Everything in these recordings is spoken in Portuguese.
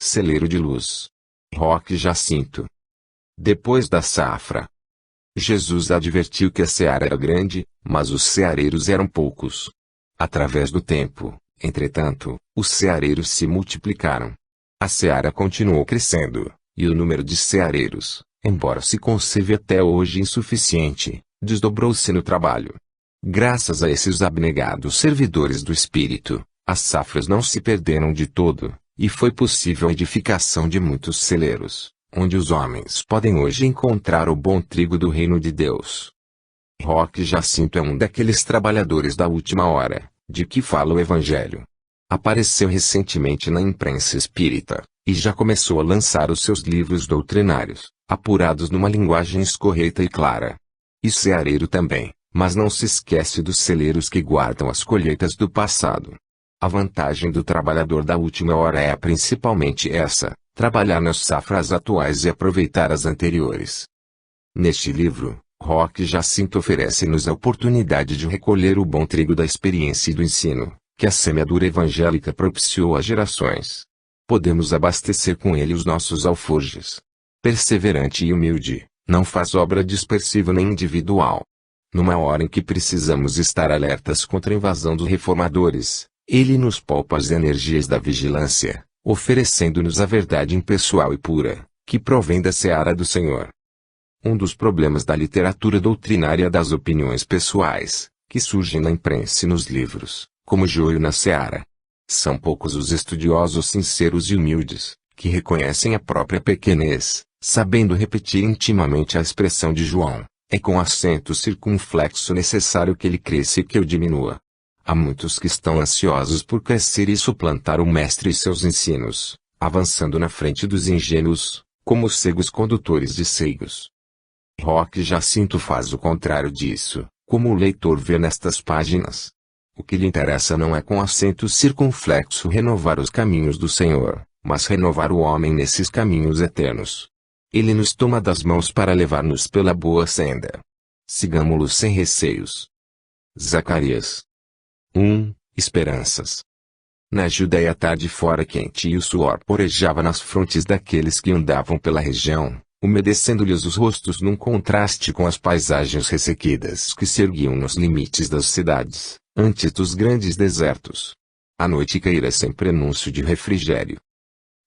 celeiro de luz. Roque Jacinto. Depois da safra. Jesus advertiu que a seara era grande, mas os ceareiros eram poucos. Através do tempo, entretanto, os ceareiros se multiplicaram. A seara continuou crescendo, e o número de ceareiros, embora se conserve até hoje insuficiente, desdobrou-se no trabalho. Graças a esses abnegados servidores do Espírito, as safras não se perderam de todo, e foi possível a edificação de muitos celeiros, onde os homens podem hoje encontrar o bom trigo do reino de Deus. Roque Jacinto é um daqueles trabalhadores da última hora, de que fala o Evangelho. Apareceu recentemente na imprensa espírita, e já começou a lançar os seus livros doutrinários, apurados numa linguagem escorreita e clara. E ceareiro também, mas não se esquece dos celeiros que guardam as colheitas do passado. A vantagem do trabalhador da última hora é principalmente essa: trabalhar nas safras atuais e aproveitar as anteriores. Neste livro, Roque Jacinto oferece-nos a oportunidade de recolher o bom trigo da experiência e do ensino, que a semeadura evangélica propiciou às gerações. Podemos abastecer com ele os nossos alforjes. Perseverante e humilde, não faz obra dispersiva nem individual. Numa hora em que precisamos estar alertas contra a invasão dos reformadores, ele nos poupa as energias da vigilância, oferecendo-nos a verdade impessoal e pura, que provém da seara do Senhor. Um dos problemas da literatura doutrinária das opiniões pessoais, que surgem na imprensa e nos livros, como joio na seara. São poucos os estudiosos sinceros e humildes, que reconhecem a própria pequenez, sabendo repetir intimamente a expressão de João: é com acento circunflexo necessário que ele cresça e que eu diminua. Há muitos que estão ansiosos por crescer e suplantar o mestre e seus ensinos, avançando na frente dos ingênuos, como cegos condutores de cegos. Roque Jacinto faz o contrário disso, como o leitor vê nestas páginas. O que lhe interessa não é com acento circunflexo renovar os caminhos do Senhor, mas renovar o homem nesses caminhos eternos. Ele nos toma das mãos para levar-nos pela boa senda. Sigamo-lo sem receios. Zacarias 1. Esperanças. Na Judéia a tarde fora quente e o suor porejava nas frontes daqueles que andavam pela região, umedecendo-lhes os rostos num contraste com as paisagens ressequidas que se erguiam nos limites das cidades, antes dos grandes desertos. A noite caíra sem prenúncio de refrigério.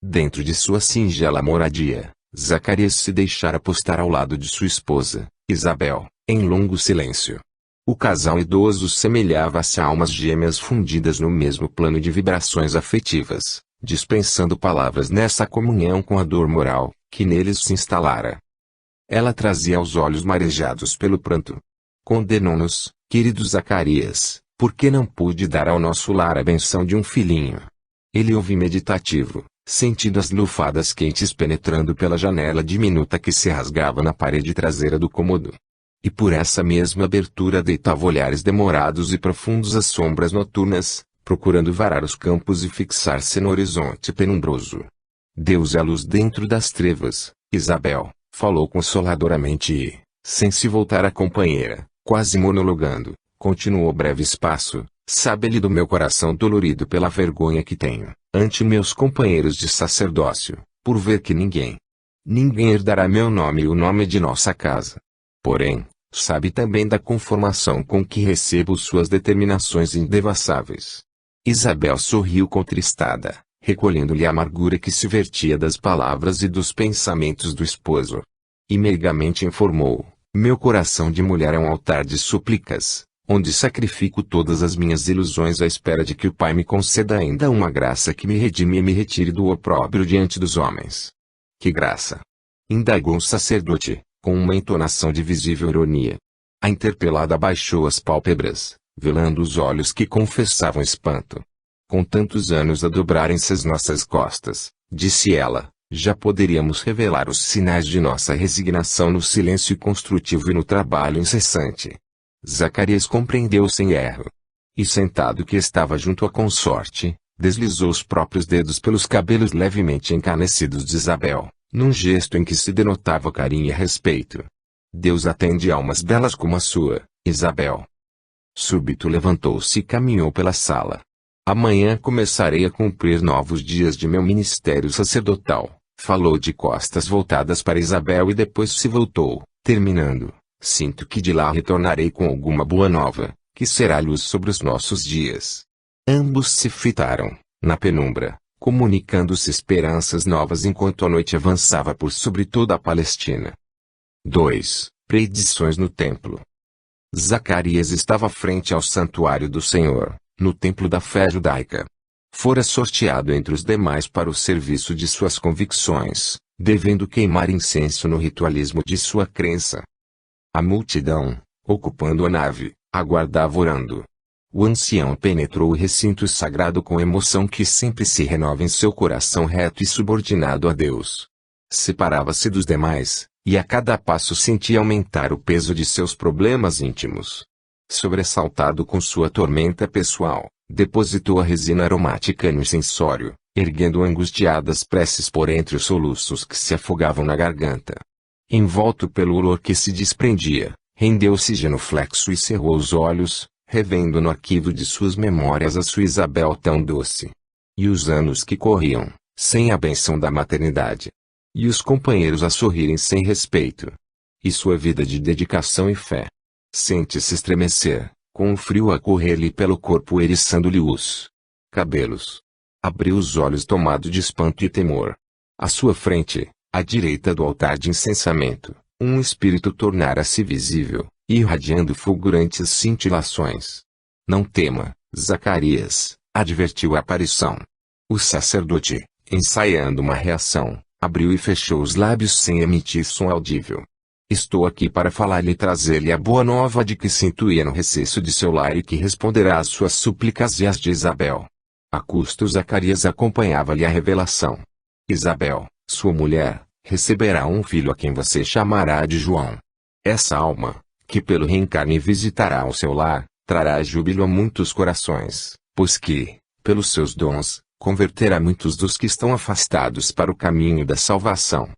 Dentro de sua singela moradia, Zacarias se deixara postar ao lado de sua esposa, Isabel, em longo silêncio. O casal idoso semelhava-se a almas gêmeas fundidas no mesmo plano de vibrações afetivas, dispensando palavras nessa comunhão com a dor moral, que neles se instalara. Ela trazia os olhos marejados pelo pranto. Condenou-nos, querido Zacarias, porque não pude dar ao nosso lar a benção de um filhinho. Ele ouve meditativo, sentindo as lufadas quentes penetrando pela janela diminuta que se rasgava na parede traseira do cômodo. E por essa mesma abertura deitava olhares demorados e profundos às sombras noturnas, procurando varar os campos e fixar-se no horizonte penumbroso. Deus é a luz dentro das trevas, Isabel, falou consoladoramente e, sem se voltar à companheira, quase monologando, continuou breve espaço: sabe-lhe do meu coração dolorido pela vergonha que tenho, ante meus companheiros de sacerdócio, por ver que ninguém herdará meu nome e o nome de nossa casa. Porém, sabe também da conformação com que recebo suas determinações indevassáveis. Isabel sorriu contristada, recolhendo-lhe a amargura que se vertia das palavras e dos pensamentos do esposo. E meigamente informou: meu coração de mulher é um altar de súplicas, onde sacrifico todas as minhas ilusões à espera de que o Pai me conceda ainda uma graça que me redime e me retire do opróbrio diante dos homens. Que graça? Indagou o sacerdote, com uma entonação de visível ironia. A interpelada abaixou as pálpebras, velando os olhos que confessavam espanto. Com tantos anos a dobrarem-se as nossas costas, disse ela, já poderíamos revelar os sinais de nossa resignação no silêncio construtivo e no trabalho incessante. Zacarias compreendeu sem erro. E sentado que estava junto à consorte, deslizou os próprios dedos pelos cabelos levemente encanecidos de Isabel, num gesto em que se denotava carinho e respeito. Deus atende almas belas como a sua, Isabel. Súbito levantou-se e caminhou pela sala. Amanhã começarei a cumprir novos dias de meu ministério sacerdotal. Falou de costas voltadas para Isabel e depois se voltou, terminando. Sinto que de lá retornarei com alguma boa nova, que será luz sobre os nossos dias. Ambos se fitaram, na penumbra, comunicando-se esperanças novas enquanto a noite avançava por sobre toda a Palestina. 2. Predições no templo. Zacarias estava frente ao santuário do Senhor, no templo da fé judaica. Fora sorteado entre os demais para o serviço de suas convicções, devendo queimar incenso no ritualismo de sua crença. A multidão, ocupando a nave, aguardava orando. O ancião penetrou o recinto sagrado com emoção que sempre se renova em seu coração reto e subordinado a Deus. Separava-se dos demais, e a cada passo sentia aumentar o peso de seus problemas íntimos. Sobressaltado com sua tormenta pessoal, depositou a resina aromática no incensório, erguendo angustiadas preces por entre os soluços que se afogavam na garganta. Envolto pelo olor que se desprendia, rendeu-se genuflexo e cerrou os olhos, revendo no arquivo de suas memórias a sua Isabel tão doce. E os anos que corriam, sem a bênção da maternidade. E os companheiros a sorrirem sem respeito. E sua vida de dedicação e fé. Sente-se estremecer, com o frio a correr-lhe pelo corpo eriçando-lhe os cabelos. Abriu os olhos tomado de espanto e temor. À sua frente, à direita do altar de incensamento, um espírito tornara-se visível, irradiando fulgurantes cintilações. Não tema, Zacarias, advertiu a aparição. O sacerdote, ensaiando uma reação, abriu e fechou os lábios sem emitir som audível. Estou aqui para falar-lhe e trazer-lhe a boa nova de que se intuía no recesso de seu lar e que responderá às suas súplicas e às de Isabel. A custo Zacarias acompanhava-lhe a revelação. Isabel, sua mulher, receberá um filho a quem você chamará de João. Essa alma, que pelo reencarne visitará o seu lar, trará júbilo a muitos corações, pois que, pelos seus dons, converterá muitos dos que estão afastados para o caminho da salvação.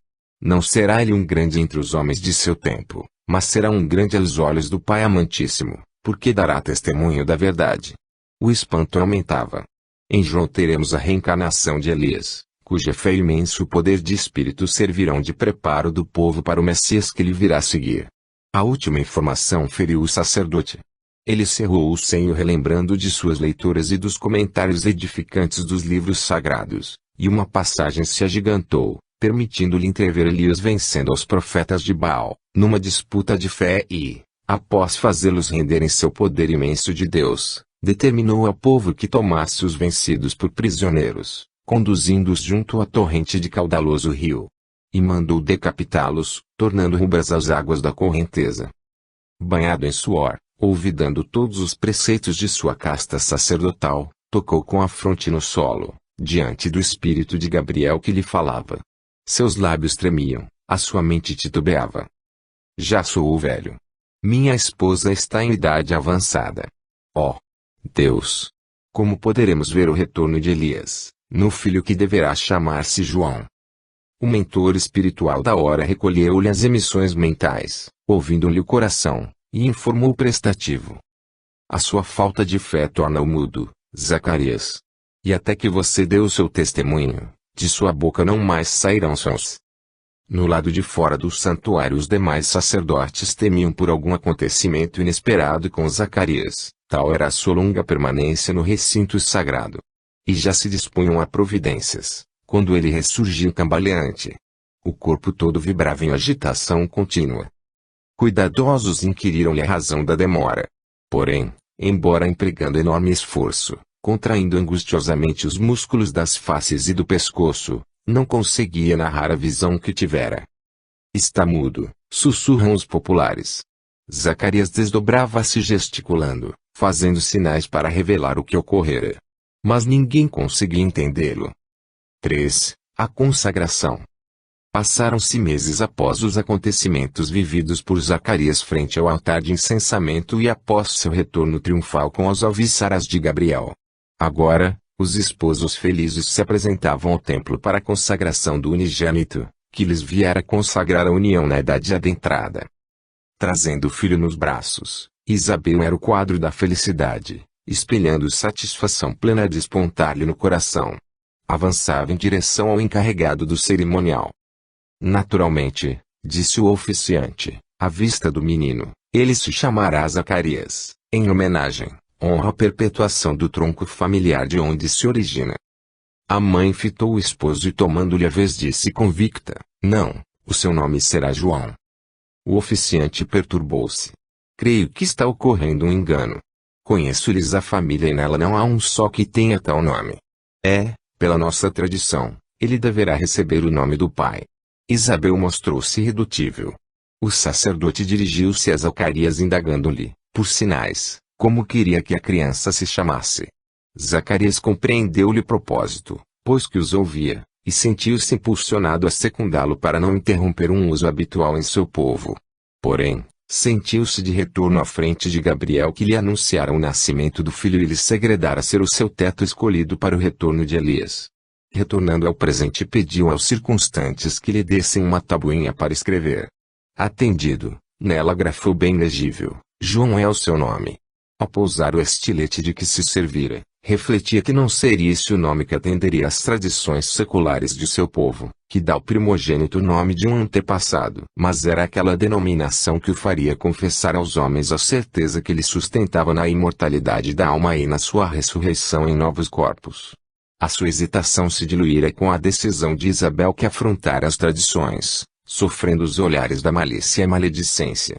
Não será ele um grande entre os homens de seu tempo, mas será um grande aos olhos do Pai amantíssimo, porque dará testemunho da verdade. O espanto aumentava. Em João teremos a reencarnação de Elias, cuja fé e imenso poder de espírito servirão de preparo do povo para o Messias que lhe virá a seguir. A última informação feriu o sacerdote. Ele cerrou o senho relembrando de suas leituras e dos comentários edificantes dos livros sagrados, e uma passagem se agigantou, permitindo-lhe entrever Elias vencendo aos profetas de Baal, numa disputa de fé e, após fazê-los renderem seu poder imenso de Deus, determinou ao povo que tomasse os vencidos por prisioneiros, conduzindo-os junto à torrente de caudaloso rio. E mandou decapitá-los, tornando rubras as águas da correnteza. Banhado em suor, olvidando todos os preceitos de sua casta sacerdotal, tocou com a fronte no solo, diante do espírito de Gabriel que lhe falava. Seus lábios tremiam, a sua mente titubeava. Já sou velho. Minha esposa está em idade avançada. Ó Deus! Como poderemos ver o retorno de Elias, no filho que deverá chamar-se João? O mentor espiritual da hora recolheu-lhe as emissões mentais, ouvindo-lhe o coração, e informou prestativo. A sua falta de fé torna-o mudo, Zacarias. E até que você dê o seu testemunho, de sua boca não mais sairão sons. No lado de fora do santuário os demais sacerdotes temiam por algum acontecimento inesperado com Zacarias, tal era a sua longa permanência no recinto sagrado. E já se dispunham a providências, quando ele ressurgiu cambaleante. O corpo todo vibrava em agitação contínua. Cuidadosos inquiriram-lhe a razão da demora. Porém, embora empregando enorme esforço, contraindo angustiosamente os músculos das faces e do pescoço, não conseguia narrar a visão que tivera. Está mudo, sussurram os populares. Zacarias desdobrava-se gesticulando, fazendo sinais para revelar o que ocorrera. Mas ninguém conseguia entendê-lo. 3. A consagração. Passaram-se meses após os acontecimentos vividos por Zacarias frente ao altar de incensamento e após seu retorno triunfal com as alviçaras de Gabriel. Agora, os esposos felizes se apresentavam ao templo para a consagração do unigênito, que lhes viera consagrar a união na idade adentrada. Trazendo o filho nos braços, Isabel era o quadro da felicidade, espelhando satisfação plena a despontar-lhe no coração. Avançava em direção ao encarregado do cerimonial. Naturalmente, disse o oficiante, à vista do menino, ele se chamará Zacarias, em homenagem, honra a perpetuação do tronco familiar de onde se origina. A mãe fitou o esposo e tomando-lhe a vez disse convicta, não, o seu nome será João. O oficiante perturbou-se. Creio que está ocorrendo um engano. Conheço-lhes a família e nela não há um só que tenha tal nome. Pela nossa tradição, ele deverá receber o nome do pai. Isabel mostrou-se irredutível. O sacerdote dirigiu-se a Zacarias indagando-lhe, por sinais, como queria que a criança se chamasse. Zacarias compreendeu-lhe o propósito, pois que os ouvia, e sentiu-se impulsionado a secundá-lo para não interromper um uso habitual em seu povo. Porém, sentiu-se de retorno à frente de Gabriel que lhe anunciara o nascimento do filho e lhe segredara ser o seu teto escolhido para o retorno de Elias. Retornando ao presente pediu aos circunstantes que lhe dessem uma tabuinha para escrever. Atendido, nela grafou bem legível, João é o seu nome. Ao pousar o estilete de que se servira, refletia que não seria esse o nome que atenderia às tradições seculares de seu povo, que dá ao primogênito o nome de um antepassado, mas era aquela denominação que o faria confessar aos homens a certeza que lhe sustentava na imortalidade da alma e na sua ressurreição em novos corpos. A sua hesitação se diluíra com a decisão de Isabel que afrontara as tradições, sofrendo os olhares da malícia e maledicência.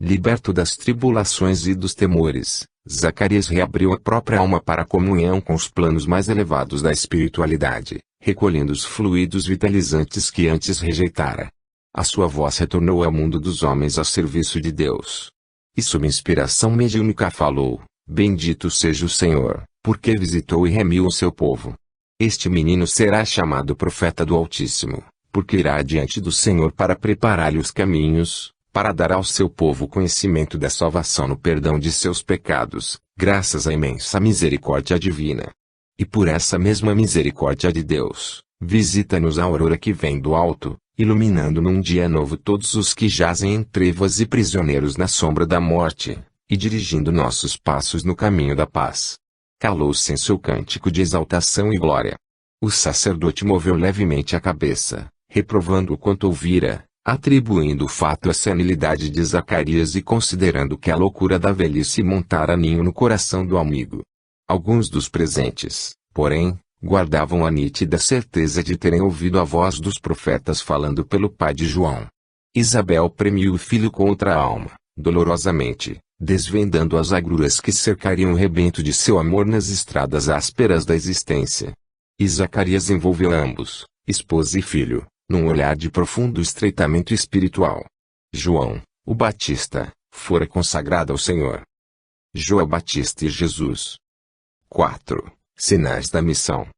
Liberto das tribulações e dos temores, Zacarias reabriu a própria alma para a comunhão com os planos mais elevados da espiritualidade, recolhendo os fluidos vitalizantes que antes rejeitara. A sua voz retornou ao mundo dos homens a serviço de Deus. E sob inspiração mediúnica falou, bendito seja o Senhor, porque visitou e remiu o seu povo. Este menino será chamado profeta do Altíssimo, porque irá diante do Senhor para preparar-lhe os caminhos, para dar ao seu povo conhecimento da salvação no perdão de seus pecados, graças à imensa misericórdia divina. E por essa mesma misericórdia de Deus, visita-nos a aurora que vem do alto, iluminando num dia novo todos os que jazem em trevas e prisioneiros na sombra da morte, e dirigindo nossos passos no caminho da paz. Calou-se em seu cântico de exaltação e glória. O sacerdote moveu levemente a cabeça, reprovando o quanto ouvira, atribuindo o fato à senilidade de Zacarias e considerando que a loucura da velhice montara ninho no coração do amigo. Alguns dos presentes, porém, guardavam a nítida certeza de terem ouvido a voz dos profetas falando pelo pai de João. Isabel premiu o filho contra a alma, dolorosamente, desvendando as agruras que cercariam o rebento de seu amor nas estradas ásperas da existência. E Zacarias envolveu ambos, esposa e filho, num olhar de profundo estreitamento espiritual. João, o Batista, fora consagrado ao Senhor. João Batista e Jesus. 4. Sinais da missão.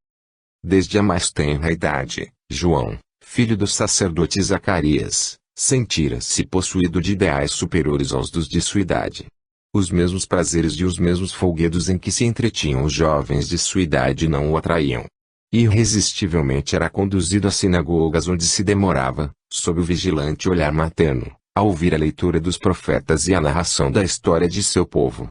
Desde a mais tenra idade, João, filho do sacerdote Zacarias, sentira-se possuído de ideais superiores aos dos de sua idade. Os mesmos prazeres e os mesmos folguedos em que se entretinham os jovens de sua idade não o atraíam. Irresistivelmente era conduzido às sinagogas onde se demorava, sob o vigilante olhar materno, a ouvir a leitura dos profetas e a narração da história de seu povo.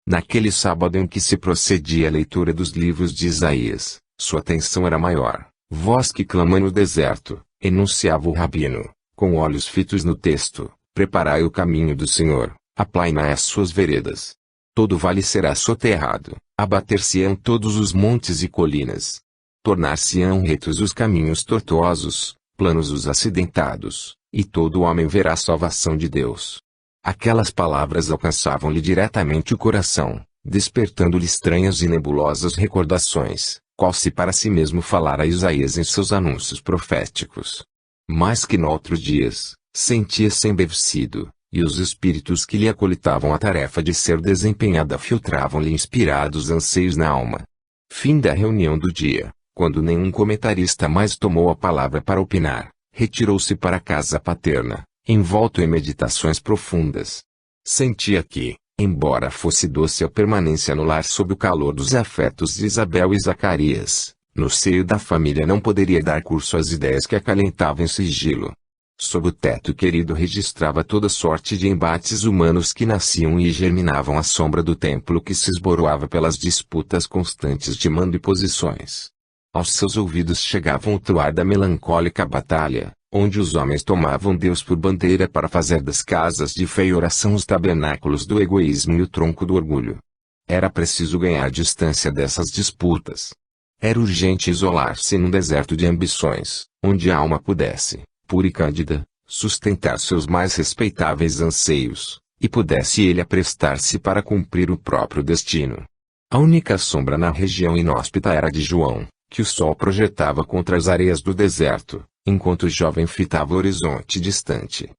Naquele sábado em que se procedia a leitura dos livros de Isaías, sua atenção era maior. Voz que clama no deserto, enunciava o rabino, com olhos fitos no texto, preparai o caminho do Senhor, aplainai as suas veredas. Todo vale será soterrado, abater-se-ão todos os montes e colinas. Tornar-se-ão retos os caminhos tortuosos, planos os acidentados, e todo homem verá a salvação de Deus. Aquelas palavras alcançavam-lhe diretamente o coração, despertando-lhe estranhas e nebulosas recordações, qual se para si mesmo falara Isaías em seus anúncios proféticos. Mais que noutros dias, sentia-se embevecido, e os espíritos que lhe acolitavam a tarefa de ser desempenhada filtravam-lhe inspirados anseios na alma. Fim da reunião do dia, quando nenhum comentarista mais tomou a palavra para opinar, retirou-se para a casa paterna, envolto em meditações profundas. Sentia que, embora fosse doce a permanência no lar sob o calor dos afetos de Isabel e Zacarias, no seio da família não poderia dar curso às ideias que acalentavam em sigilo. Sob o teto querido registrava toda sorte de embates humanos que nasciam e germinavam à sombra do templo que se esboroava pelas disputas constantes de mando e posições. Aos seus ouvidos chegava o troar da melancólica batalha, onde os homens tomavam Deus por bandeira para fazer das casas de fé e oração os tabernáculos do egoísmo e o tronco do orgulho. Era preciso ganhar distância dessas disputas. Era urgente isolar-se num deserto de ambições, onde a alma pudesse, pura e cândida, sustentar seus mais respeitáveis anseios, e pudesse ele aprestar-se para cumprir o próprio destino. A única sombra na região inóspita era a de João, que o sol projetava contra as areias do deserto, enquanto o jovem fitava o horizonte distante.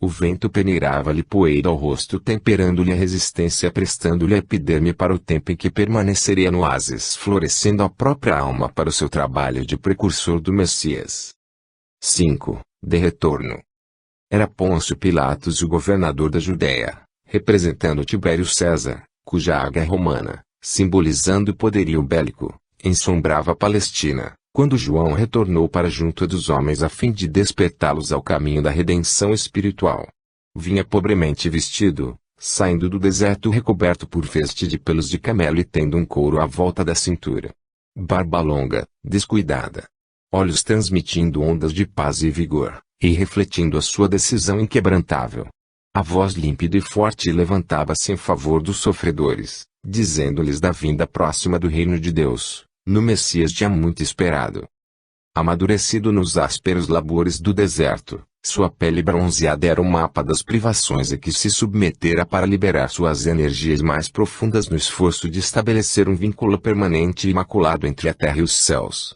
O vento peneirava-lhe poeira ao rosto, temperando-lhe a resistência, prestando-lhe a epiderme para o tempo em que permaneceria no oásis, florescendo a própria alma para o seu trabalho de precursor do Messias. 5. De retorno. Era Pôncio Pilatos o governador da Judéia, representando Tibério César, cuja águia romana, simbolizando o poderio bélico, ensombrava a Palestina, quando João retornou para junto dos homens a fim de despertá-los ao caminho da redenção espiritual. Vinha pobremente vestido, saindo do deserto recoberto por veste de pelos de camelo e tendo um couro à volta da cintura. Barba longa, descuidada. Olhos transmitindo ondas de paz e vigor, e refletindo a sua decisão inquebrantável. A voz límpida e forte levantava-se em favor dos sofredores, dizendo-lhes da vinda próxima do reino de Deus, no Messias já muito esperado. Amadurecido nos ásperos labores do deserto, sua pele bronzeada era o mapa das privações a que se submetera para liberar suas energias mais profundas no esforço de estabelecer um vínculo permanente e imaculado entre a terra e os céus.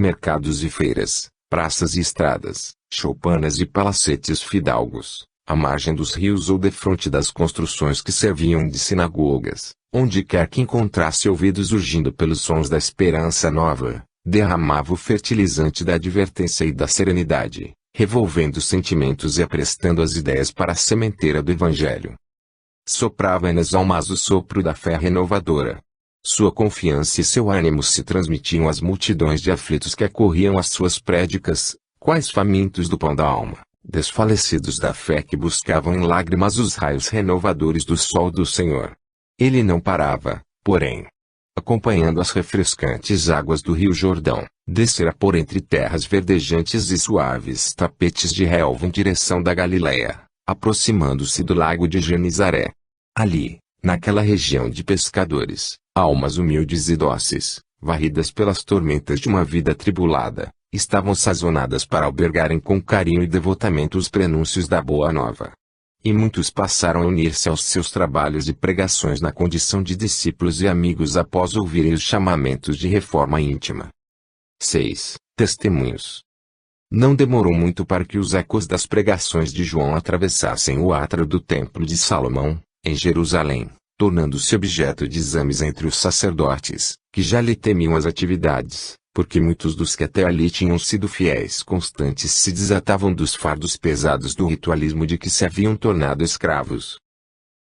Mercados e feiras, praças e estradas, choupanas e palacetes fidalgos, à margem dos rios ou defronte das construções que serviam de sinagogas, onde quer que encontrasse ouvidos urgindo pelos sons da esperança nova, derramava o fertilizante da advertência e da serenidade, revolvendo sentimentos e aprestando as ideias para a sementeira do Evangelho. Soprava nas almas o sopro da fé renovadora. Sua confiança e seu ânimo se transmitiam às multidões de aflitos que acorriam às suas prédicas, quais famintos do pão da alma, desfalecidos da fé que buscavam em lágrimas os raios renovadores do sol do Senhor. Ele não parava, porém. Acompanhando as refrescantes águas do rio Jordão, descera por entre terras verdejantes e suaves tapetes de relva em direção da Galileia, aproximando-se do lago de Genizaré. Ali, naquela região de pescadores, almas humildes e dóceis, varridas pelas tormentas de uma vida tribulada, estavam sazonadas para albergarem com carinho e devotamento os prenúncios da Boa Nova. E muitos passaram a unir-se aos seus trabalhos e pregações na condição de discípulos e amigos após ouvirem os chamamentos de reforma íntima. 6. Testemunhos. Não demorou muito para que os ecos das pregações de João atravessassem o átrio do Templo de Salomão, em Jerusalém, tornando-se objeto de exames entre os sacerdotes, que já lhe temiam as atividades, porque muitos dos que até ali tinham sido fiéis constantes se desatavam dos fardos pesados do ritualismo de que se haviam tornado escravos.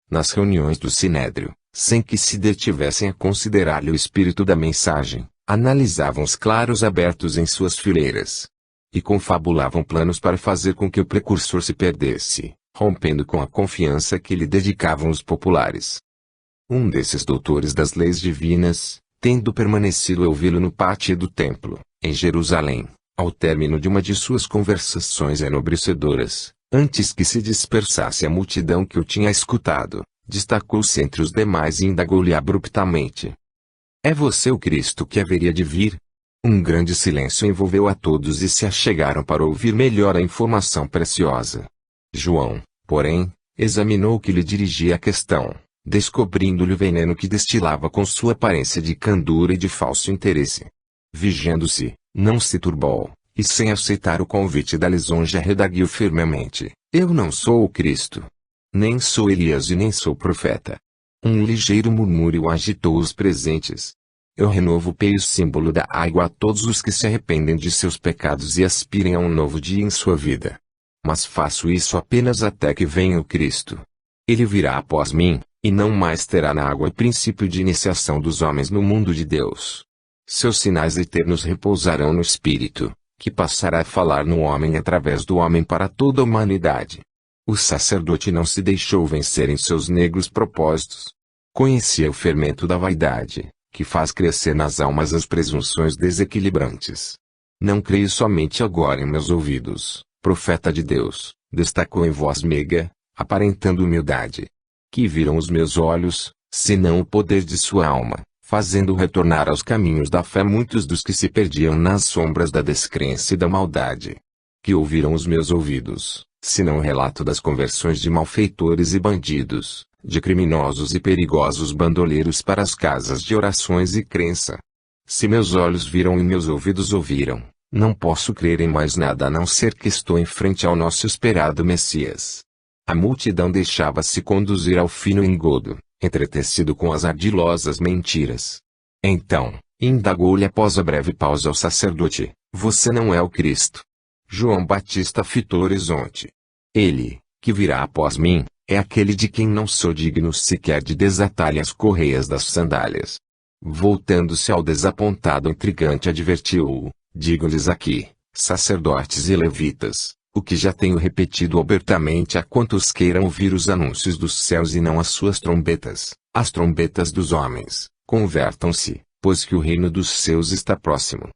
Nas reuniões do Sinédrio, sem que se detivessem a considerar-lhe o espírito da mensagem, analisavam os claros abertos em suas fileiras. E confabulavam planos para fazer com que o precursor se perdesse, rompendo com a confiança que lhe dedicavam os populares. Um desses doutores das leis divinas, tendo permanecido a ouvi-lo no pátio do templo, em Jerusalém, ao término de uma de suas conversações enobrecedoras, antes que se dispersasse a multidão que o tinha escutado, destacou-se entre os demais e indagou-lhe abruptamente: "É você o Cristo que haveria de vir?" Um grande silêncio envolveu a todos e se achegaram para ouvir melhor a informação preciosa. João, porém, examinou o que lhe dirigia a questão, descobrindo-lhe o veneno que destilava com sua aparência de candura e de falso interesse. Vigiando-se, não se turbou, e sem aceitar o convite da lisonja redarguiu firmemente: "Eu não sou o Cristo. Nem sou Elias e nem sou profeta." Um ligeiro murmúrio agitou os presentes. "Eu renovo o símbolo da água a todos os que se arrependem de seus pecados e aspirem a um novo dia em sua vida. Mas faço isso apenas até que venha o Cristo. Ele virá após mim, e não mais terá na água o princípio de iniciação dos homens no mundo de Deus. Seus sinais eternos repousarão no Espírito, que passará a falar no homem através do homem para toda a humanidade. O sacerdote não se deixou vencer em seus negros propósitos. Conhecia o fermento da vaidade, que faz crescer nas almas as presunções desequilibrantes. Não creio somente agora em meus ouvidos, profeta de Deus, destacou em voz meiga, aparentando humildade. Que viram os meus olhos, senão o poder de sua alma, fazendo retornar aos caminhos da fé muitos dos que se perdiam nas sombras da descrença e da maldade. Que ouviram os meus ouvidos, senão o relato das conversões de malfeitores e bandidos, de criminosos e perigosos bandoleiros para as casas de orações e crença. Se meus olhos viram e meus ouvidos ouviram, não posso crer em mais nada a não ser que estou em frente ao nosso esperado Messias. A multidão deixava-se conduzir ao fino engodo, entretecido com as ardilosas mentiras. Então, indagou-lhe após a breve pausa ao sacerdote, você não é o Cristo? João Batista fitou o horizonte. Ele, que virá após mim, é aquele de quem não sou digno sequer de desatar-lhe as correias das sandálias. Voltando-se ao desapontado intrigante advertiu-o, digo-lhes aqui, sacerdotes e levitas, o que já tenho repetido abertamente a quantos queiram ouvir os anúncios dos céus e não as suas trombetas, as trombetas dos homens, convertam-se, pois que o reino dos céus está próximo.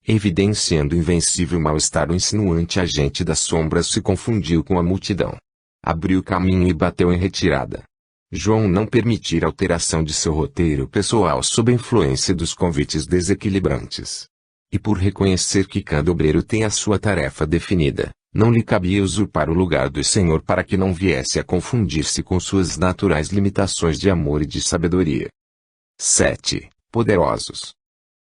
Evidenciando invencível mal-estar, o insinuante agente das sombras se confundiu com a multidão. Abriu caminho e bateu em retirada. João não permitira alteração de seu roteiro pessoal sob a influência dos convites desequilibrantes. E por reconhecer que cada obreiro tem a sua tarefa definida, não lhe cabia usurpar o lugar do Senhor para que não viesse a confundir-se com suas naturais limitações de amor e de sabedoria. 7. Poderosos.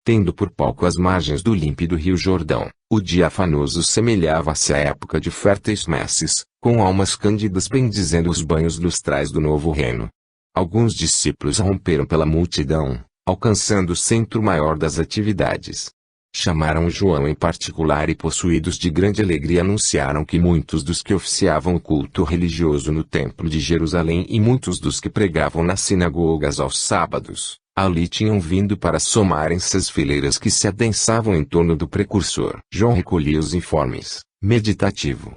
Tendo por palco as margens do límpido rio Jordão, o dia afanoso semelhava-se à época de férteis messes, com almas cândidas bendizendo os banhos lustrais do novo reino. Alguns discípulos romperam pela multidão, alcançando o centro maior das atividades. Chamaram João em particular e possuídos de grande alegria anunciaram que muitos dos que oficiavam o culto religioso no templo de Jerusalém e muitos dos que pregavam nas sinagogas aos sábados, ali tinham vindo para somarem-se às fileiras que se adensavam em torno do precursor. João recolhia os informes, meditativo.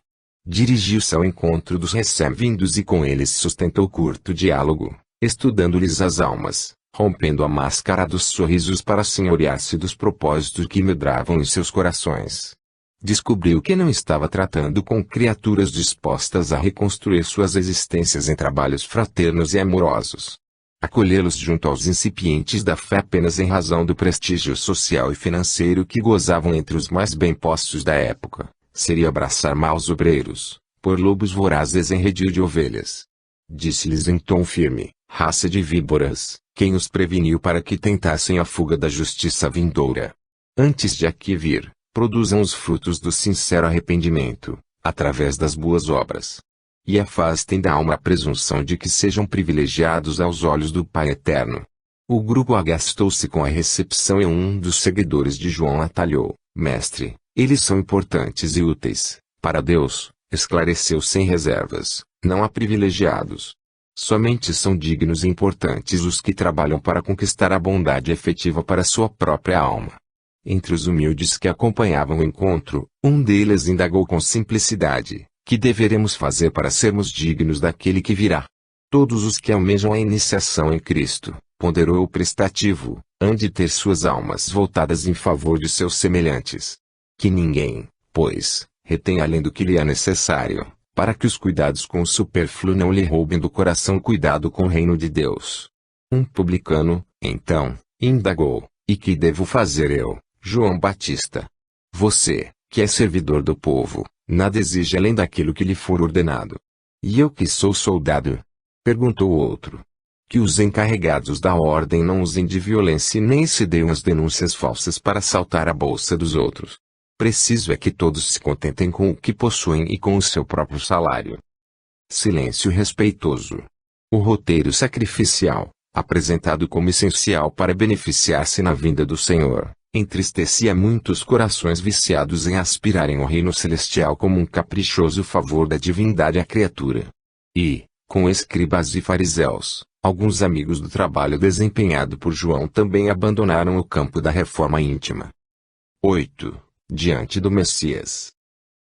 Dirigiu-se ao encontro dos recém-vindos e com eles sustentou curto diálogo, estudando-lhes as almas, rompendo a máscara dos sorrisos para senhorear-se dos propósitos que medravam em seus corações. Descobriu que não estava tratando com criaturas dispostas a reconstruir suas existências em trabalhos fraternos e amorosos. Acolhê-los junto aos incipientes da fé apenas em razão do prestígio social e financeiro que gozavam entre os mais bem-postos da época, seria abraçar maus obreiros, por lobos vorazes em redil de ovelhas. Disse-lhes em tom firme, raça de víboras, quem os preveniu para que tentassem a fuga da justiça vindoura. Antes de aqui vir, produzam os frutos do sincero arrependimento, através das boas obras. E afastem da alma a presunção de que sejam privilegiados aos olhos do Pai Eterno. O grupo agastou-se com a recepção e um dos seguidores de João atalhou, mestre, eles são importantes e úteis, para Deus, esclareceu sem reservas, não há privilegiados. Somente são dignos e importantes os que trabalham para conquistar a bondade efetiva para sua própria alma. Entre os humildes que acompanhavam o encontro, um deles indagou com simplicidade, que deveremos fazer para sermos dignos daquele que virá? Todos os que almejam a iniciação em Cristo, ponderou o prestativo, hão de ter suas almas voltadas em favor de seus semelhantes. Que ninguém, pois, retém além do que lhe é necessário, para que os cuidados com o supérfluo não lhe roubem do coração o cuidado com o reino de Deus. Um publicano, então, indagou, e que devo fazer eu, João Batista? Você, que é servidor do povo, nada exige além daquilo que lhe for ordenado. E eu que sou soldado? Perguntou o outro. Que os encarregados da ordem não usem de violência e nem se deem as denúncias falsas para assaltar a bolsa dos outros. Preciso é que todos se contentem com o que possuem e com o seu próprio salário. Silêncio respeitoso. O roteiro sacrificial, apresentado como essencial para beneficiar-se na vinda do Senhor, entristecia muitos corações viciados em aspirarem ao reino celestial como um caprichoso favor da divindade à criatura. E, com escribas e fariseus, alguns amigos do trabalho desempenhado por João também abandonaram o campo da reforma íntima. 8. diante do Messias.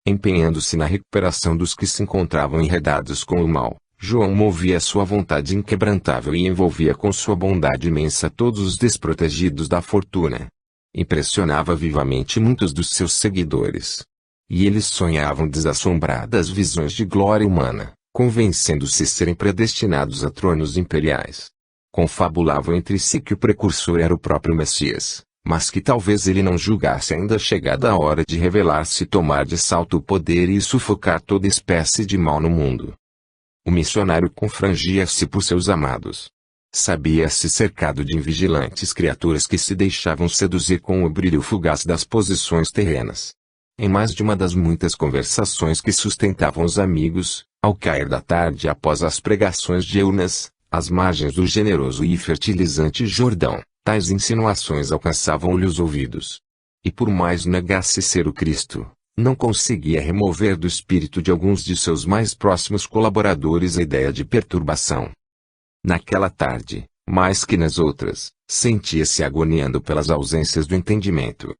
Empenhando-se na recuperação dos que se encontravam enredados com o mal, João movia sua vontade inquebrantável e envolvia com sua bondade imensa todos os desprotegidos da fortuna. Impressionava vivamente muitos dos seus seguidores. E eles sonhavam desassombradas visões de glória humana, convencendo-se serem predestinados a tronos imperiais. Confabulavam entre si que o precursor era o próprio Messias, mas que talvez ele não julgasse ainda chegada a hora de revelar-se e tomar de salto o poder e sufocar toda espécie de mal no mundo. O missionário confrangia-se por seus amados. Sabia-se cercado de invigilantes criaturas que se deixavam seduzir com o brilho fugaz das posições terrenas. Em mais de uma das muitas conversações que sustentavam os amigos, ao cair da tarde após as pregações de Eunas, às margens do generoso e fertilizante Jordão, tais insinuações alcançavam-lhe os ouvidos. E por mais negasse ser o Cristo, não conseguia remover do espírito de alguns de seus mais próximos colaboradores a ideia de perturbação. Naquela tarde, mais que nas outras, sentia-se agoniando pelas ausências do entendimento.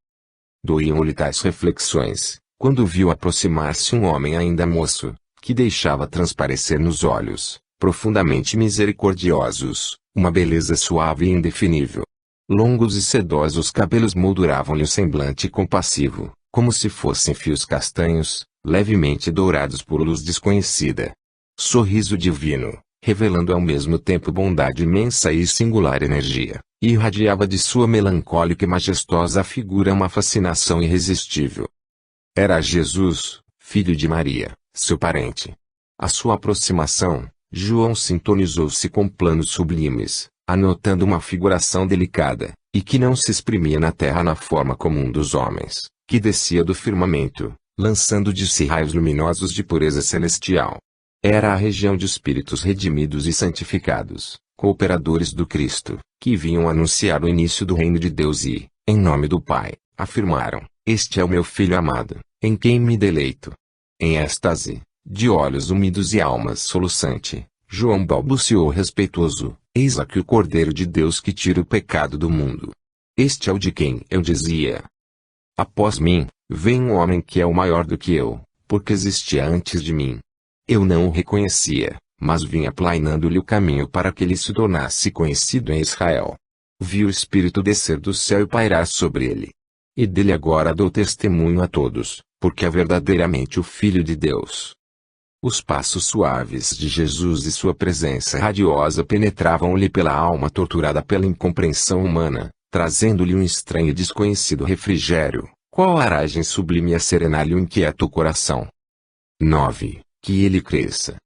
Doíam-lhe tais reflexões, quando viu aproximar-se um homem ainda moço, que deixava transparecer nos olhos, profundamente misericordiosos, uma beleza suave e indefinível. Longos e sedosos cabelos molduravam-lhe o semblante compassivo, como se fossem fios castanhos, levemente dourados por luz desconhecida. Sorriso divino, revelando ao mesmo tempo bondade imensa e singular energia, irradiava de sua melancólica e majestosa figura uma fascinação irresistível. Era Jesus, filho de Maria, seu parente. À sua aproximação, João sintonizou-se com planos sublimes, anotando uma figuração delicada, e que não se exprimia na terra na forma comum dos homens, que descia do firmamento, lançando de si raios luminosos de pureza celestial. Era a região de espíritos redimidos e santificados, cooperadores do Cristo, que vinham anunciar o início do reino de Deus e, em nome do Pai, afirmaram: "Este é o meu Filho amado, em quem me deleito." Em êxtase, de olhos úmidos e alma soluçante, João balbuciou respeitoso: "Eis aqui o Cordeiro de Deus que tira o pecado do mundo. Este é o de quem eu dizia: após mim, vem um homem que é o maior do que eu, porque existia antes de mim. Eu não o reconhecia, mas vim aplainando-lhe o caminho para que ele se tornasse conhecido em Israel." Vi o Espírito descer do céu e pairar sobre ele. E dele agora dou testemunho a todos, porque é verdadeiramente o Filho de Deus. Os passos suaves de Jesus e sua presença radiosa penetravam-lhe pela alma torturada pela incompreensão humana, trazendo-lhe um estranho e desconhecido refrigério, qual aragem sublime a serenar-lhe o inquieto coração. 9. Que ele cresça.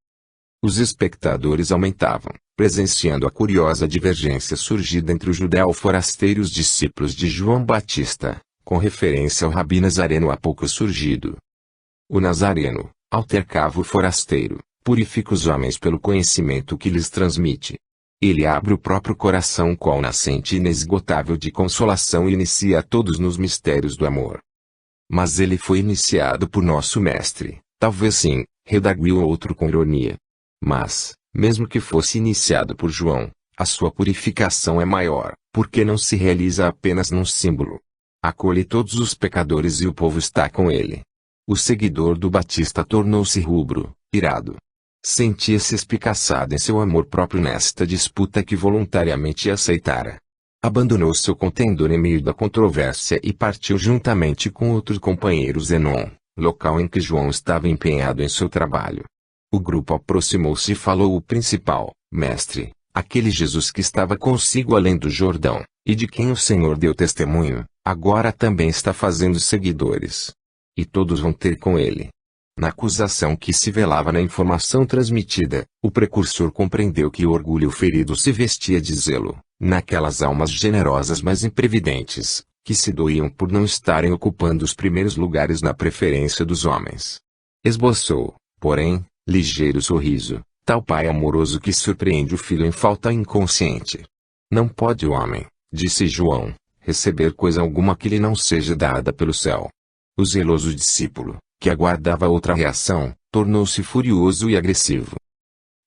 Os espectadores aumentavam, presenciando a curiosa divergência surgida entre o judeu forasteiro e os discípulos de João Batista, com referência ao Rabi Nazareno há pouco surgido. O Nazareno, altercava o forasteiro, purifica os homens pelo conhecimento que lhes transmite. Ele abre o próprio coração qual nascente inesgotável de consolação e inicia a todos nos mistérios do amor. Mas ele foi iniciado por nosso mestre, talvez sim, redarguiu outro com ironia. Mas, mesmo que fosse iniciado por João, a sua purificação é maior, porque não se realiza apenas num símbolo. Acolhe todos os pecadores e o povo está com ele. O seguidor do Batista tornou-se rubro, irado. Sentia-se espicaçado em seu amor próprio nesta disputa que voluntariamente aceitara. Abandonou seu contendor em meio da controvérsia e partiu juntamente com outros companheiros Zenon, local em que João estava empenhado em seu trabalho. O grupo aproximou-se e falou o principal: "Mestre, aquele Jesus que estava consigo além do Jordão, e de quem o Senhor deu testemunho, agora também está fazendo seguidores. E todos vão ter com ele." Na acusação que se velava na informação transmitida, o precursor compreendeu que o orgulho ferido se vestia de zelo, naquelas almas generosas mas imprevidentes, que se doíam por não estarem ocupando os primeiros lugares na preferência dos homens. Esboçou, porém, ligeiro sorriso, tal pai amoroso que surpreende o filho em falta inconsciente. "Não pode o homem", disse João, "receber coisa alguma que lhe não seja dada pelo céu." O zeloso discípulo, que aguardava outra reação, tornou-se furioso e agressivo.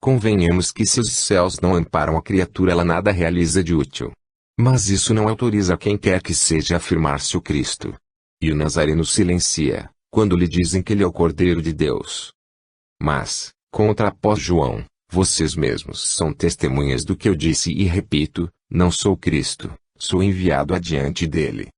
Convenhamos que se os céus não amparam a criatura ela nada realiza de útil. Mas isso não autoriza quem quer que seja a afirmar-se o Cristo. E o Nazareno silencia, quando lhe dizem que ele é o Cordeiro de Deus. Mas, contrapôs João, vocês mesmos são testemunhas do que eu disse e repito, não sou Cristo, sou enviado adiante dele.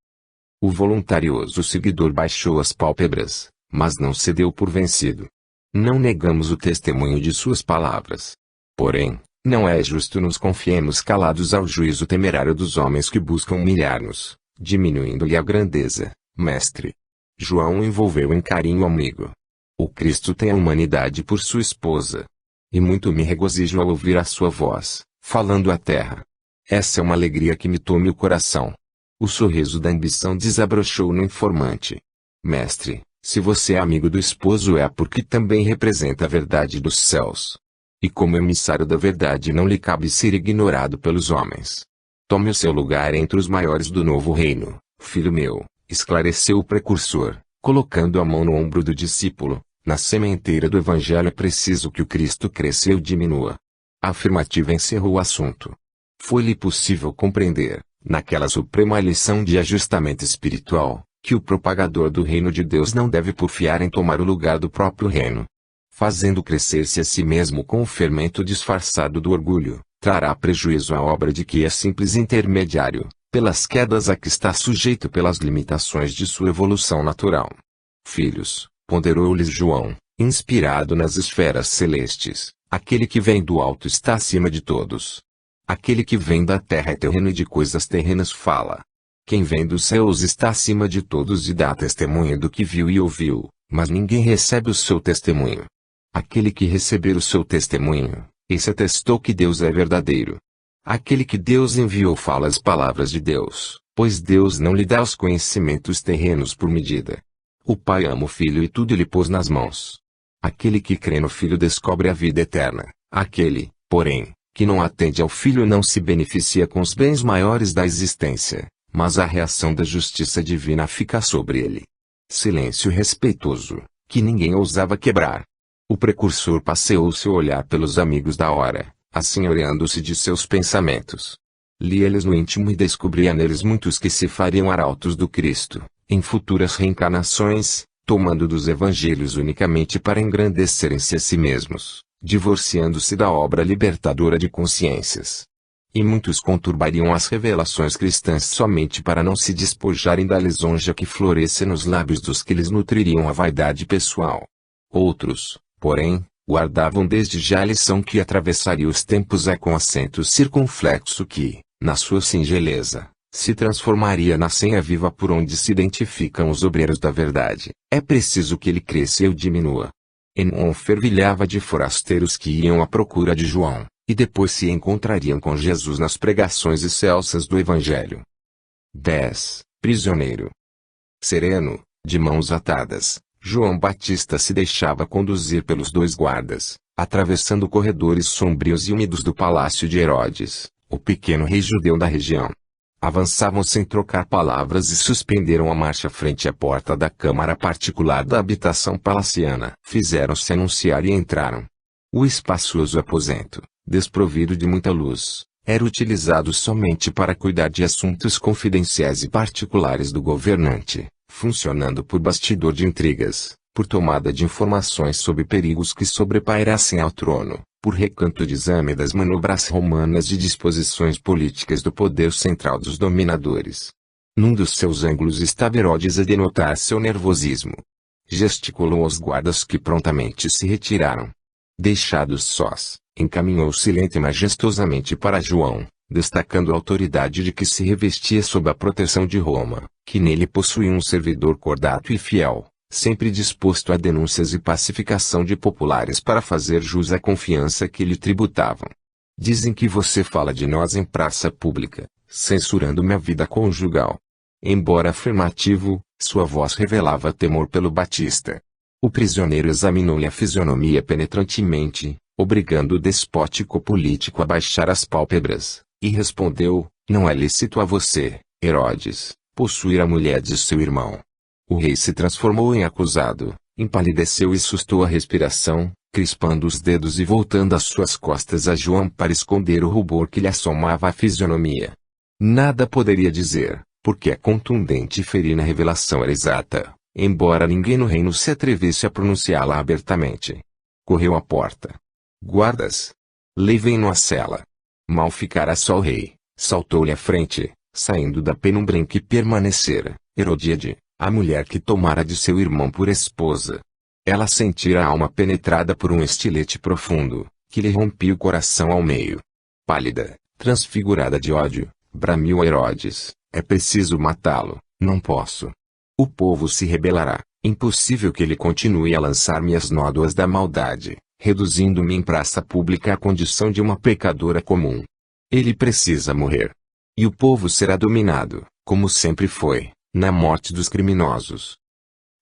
O voluntarioso seguidor baixou as pálpebras, mas não se deu por vencido. Não negamos o testemunho de suas palavras. Porém, não é justo nos confiemos calados ao juízo temerário dos homens que buscam humilhar-nos, diminuindo-lhe a grandeza, mestre. João envolveu em carinho amigo. O Cristo tem a humanidade por sua esposa. E muito me regozijo ao ouvir a sua voz, falando à terra. Essa é uma alegria que me tome o coração. O sorriso da ambição desabrochou no informante. Mestre, se você é amigo do esposo é porque também representa a verdade dos céus. E como emissário da verdade não lhe cabe ser ignorado pelos homens. Tome o seu lugar entre os maiores do novo reino, filho meu, esclareceu o precursor, colocando a mão no ombro do discípulo. Na sementeira do evangelho é preciso que o Cristo cresça e eu diminua. A afirmativa encerrou o assunto. Foi-lhe possível compreender, naquela suprema lição de ajustamento espiritual, que o propagador do reino de Deus não deve porfiar em tomar o lugar do próprio reino. Fazendo crescer-se a si mesmo com o fermento disfarçado do orgulho, trará prejuízo à obra de que é simples intermediário, pelas quedas a que está sujeito pelas limitações de sua evolução natural. Filhos, ponderou-lhes João, inspirado nas esferas celestes, aquele que vem do alto está acima de todos. Aquele que vem da terra é terreno e de coisas terrenas fala. Quem vem dos céus está acima de todos e dá testemunho do que viu e ouviu, mas ninguém recebe o seu testemunho. Aquele que receber o seu testemunho, esse atestou que Deus é verdadeiro. Aquele que Deus enviou fala as palavras de Deus, pois Deus não lhe dá os conhecimentos terrenos por medida. O Pai ama o Filho e tudo lhe pôs nas mãos. Aquele que crê no Filho descobre a vida eterna. Aquele, porém, que não atende ao Filho não se beneficia com os bens maiores da existência, mas a reação da justiça divina fica sobre ele. Silêncio respeitoso, que ninguém ousava quebrar. O precursor passeou seu olhar pelos amigos da hora, assenhoreando-se de seus pensamentos. Lia-lhes no íntimo e descobria neles muitos que se fariam arautos do Cristo, em futuras reencarnações, tomando dos evangelhos unicamente para engrandecerem-se a si mesmos, divorciando-se da obra libertadora de consciências. E muitos conturbariam as revelações cristãs somente para não se despojarem da lisonja que floresce nos lábios dos que lhes nutririam a vaidade pessoal. Outros, porém, guardavam desde já a lição que atravessaria os tempos com acento circunflexo que, na sua singeleza, se transformaria na senha viva por onde se identificam os obreiros da verdade. É preciso que ele cresça e eu diminua. Enon fervilhava de forasteiros que iam à procura de João, e depois se encontrariam com Jesus nas pregações excelsas do Evangelho. 10. Prisioneiro. Sereno, de mãos atadas, João Batista se deixava conduzir pelos dois guardas, atravessando corredores sombrios e úmidos do palácio de Herodes, o pequeno rei judeu da região. Avançavam sem trocar palavras e suspenderam a marcha frente à porta da câmara particular da habitação palaciana. Fizeram-se anunciar e entraram. O espaçoso aposento, desprovido de muita luz, era utilizado somente para cuidar de assuntos confidenciais e particulares do governante, funcionando por bastidor de intrigas, por tomada de informações sobre perigos que sobrepairassem ao trono, por recanto de exame das manobras romanas e disposições políticas do poder central dos dominadores. Num dos seus ângulos estava Herodes a denotar seu nervosismo. Gesticulou aos guardas que prontamente se retiraram. Deixados sós, encaminhou-se lenta e majestosamente para João, destacando a autoridade de que se revestia sob a proteção de Roma, que nele possuía um servidor cordato e fiel, sempre disposto a denúncias e pacificação de populares para fazer jus à confiança que lhe tributavam. Dizem que você fala de nós em praça pública, censurando minha vida conjugal. Embora afirmativo, sua voz revelava temor pelo Batista. O prisioneiro examinou-lhe a fisionomia penetrantemente, obrigando o despótico político a baixar as pálpebras, e respondeu: não é lícito a você, Herodes, possuir a mulher de seu irmão. O rei se transformou em acusado, empalideceu e sustou a respiração, crispando os dedos e voltando as suas costas a João para esconder o rubor que lhe assomava a fisionomia. Nada poderia dizer, porque é contundente e ferina a revelação era exata, embora ninguém no reino se atrevesse a pronunciá-la abertamente. Correu à porta. Guardas! Levem-no à cela. Mal ficara só o rei, saltou-lhe à frente, saindo da penumbra em que permanecera, Herodíade, a mulher que tomara de seu irmão por esposa. Ela sentira a alma penetrada por um estilete profundo, que lhe rompia o coração ao meio. Pálida, transfigurada de ódio, bramiu a Herodes: é preciso matá-lo, não posso. O povo se rebelará, impossível que ele continue a lançar-me as nódoas da maldade, reduzindo-me em praça pública à condição de uma pecadora comum. Ele precisa morrer. E o povo será dominado, como sempre foi, na morte dos criminosos.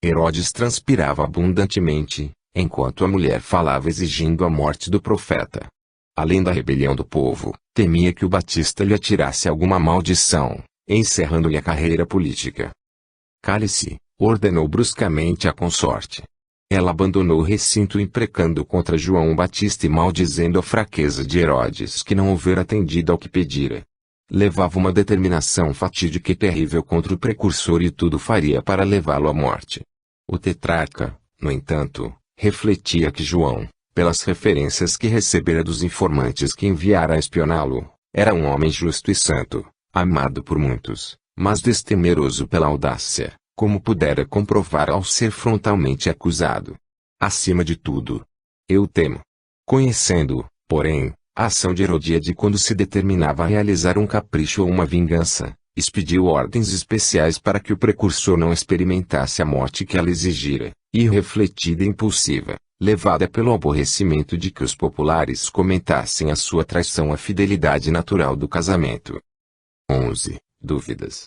Herodes transpirava abundantemente, enquanto a mulher falava exigindo a morte do profeta. Além da rebelião do povo, temia que o Batista lhe atirasse alguma maldição, encerrando-lhe a carreira política. Cale-se, ordenou bruscamente a consorte. Ela abandonou o recinto imprecando contra João Batista e maldizendo a fraqueza de Herodes que não houver atendido ao que pedira. Levava uma determinação fatídica e terrível contra o precursor e tudo faria para levá-lo à morte. O tetrarca, no entanto, refletia que João, pelas referências que recebera dos informantes que enviara a espioná-lo, era um homem justo e santo, amado por muitos, mas destemeroso pela audácia, como pudera comprovar ao ser frontalmente acusado. Acima de tudo, eu temo. Conhecendo, porém, a ação de Herodíade quando se determinava a realizar um capricho ou uma vingança, expediu ordens especiais para que o precursor não experimentasse a morte que ela exigira, irrefletida e impulsiva, levada pelo aborrecimento de que os populares comentassem a sua traição à fidelidade natural do casamento. 11. Dúvidas.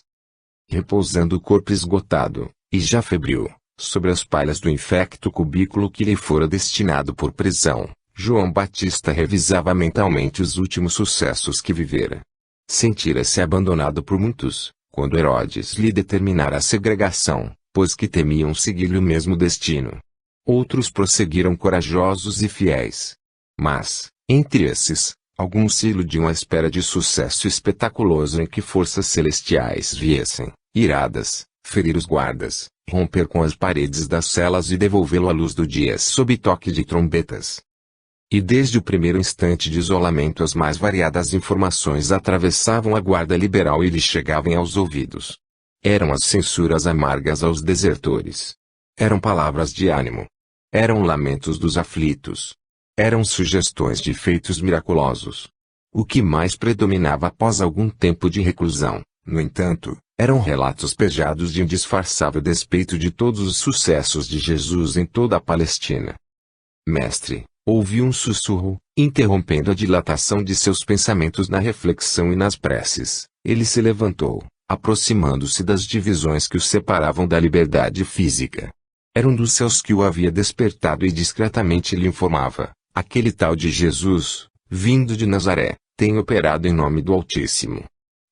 Repousando o corpo esgotado, e já febril, sobre as palhas do infecto cubículo que lhe fora destinado por prisão, João Batista revisava mentalmente os últimos sucessos que vivera. Sentira-se abandonado por muitos, quando Herodes lhe determinara a segregação, pois que temiam seguir-lhe o mesmo destino. Outros prosseguiram corajosos e fiéis. Mas, entre esses, alguns se iludiam à espera de sucesso espetaculoso em que forças celestiais viessem, iradas, ferir os guardas, romper com as paredes das celas e devolvê-lo à luz do dia sob toque de trombetas. E desde o primeiro instante de isolamento as mais variadas informações atravessavam a guarda liberal e lhe chegavam aos ouvidos. Eram as censuras amargas aos desertores. Eram palavras de ânimo. Eram lamentos dos aflitos. Eram sugestões de feitos miraculosos. O que mais predominava após algum tempo de reclusão, no entanto, eram relatos pejados de indisfarçável despeito de todos os sucessos de Jesus em toda a Palestina. Mestre, ouviu um sussurro, interrompendo a dilatação de seus pensamentos na reflexão e nas preces. Ele se levantou, aproximando-se das divisões que o separavam da liberdade física. Era um dos céus que o havia despertado e discretamente lhe informava: aquele tal de Jesus, vindo de Nazaré, tem operado em nome do Altíssimo.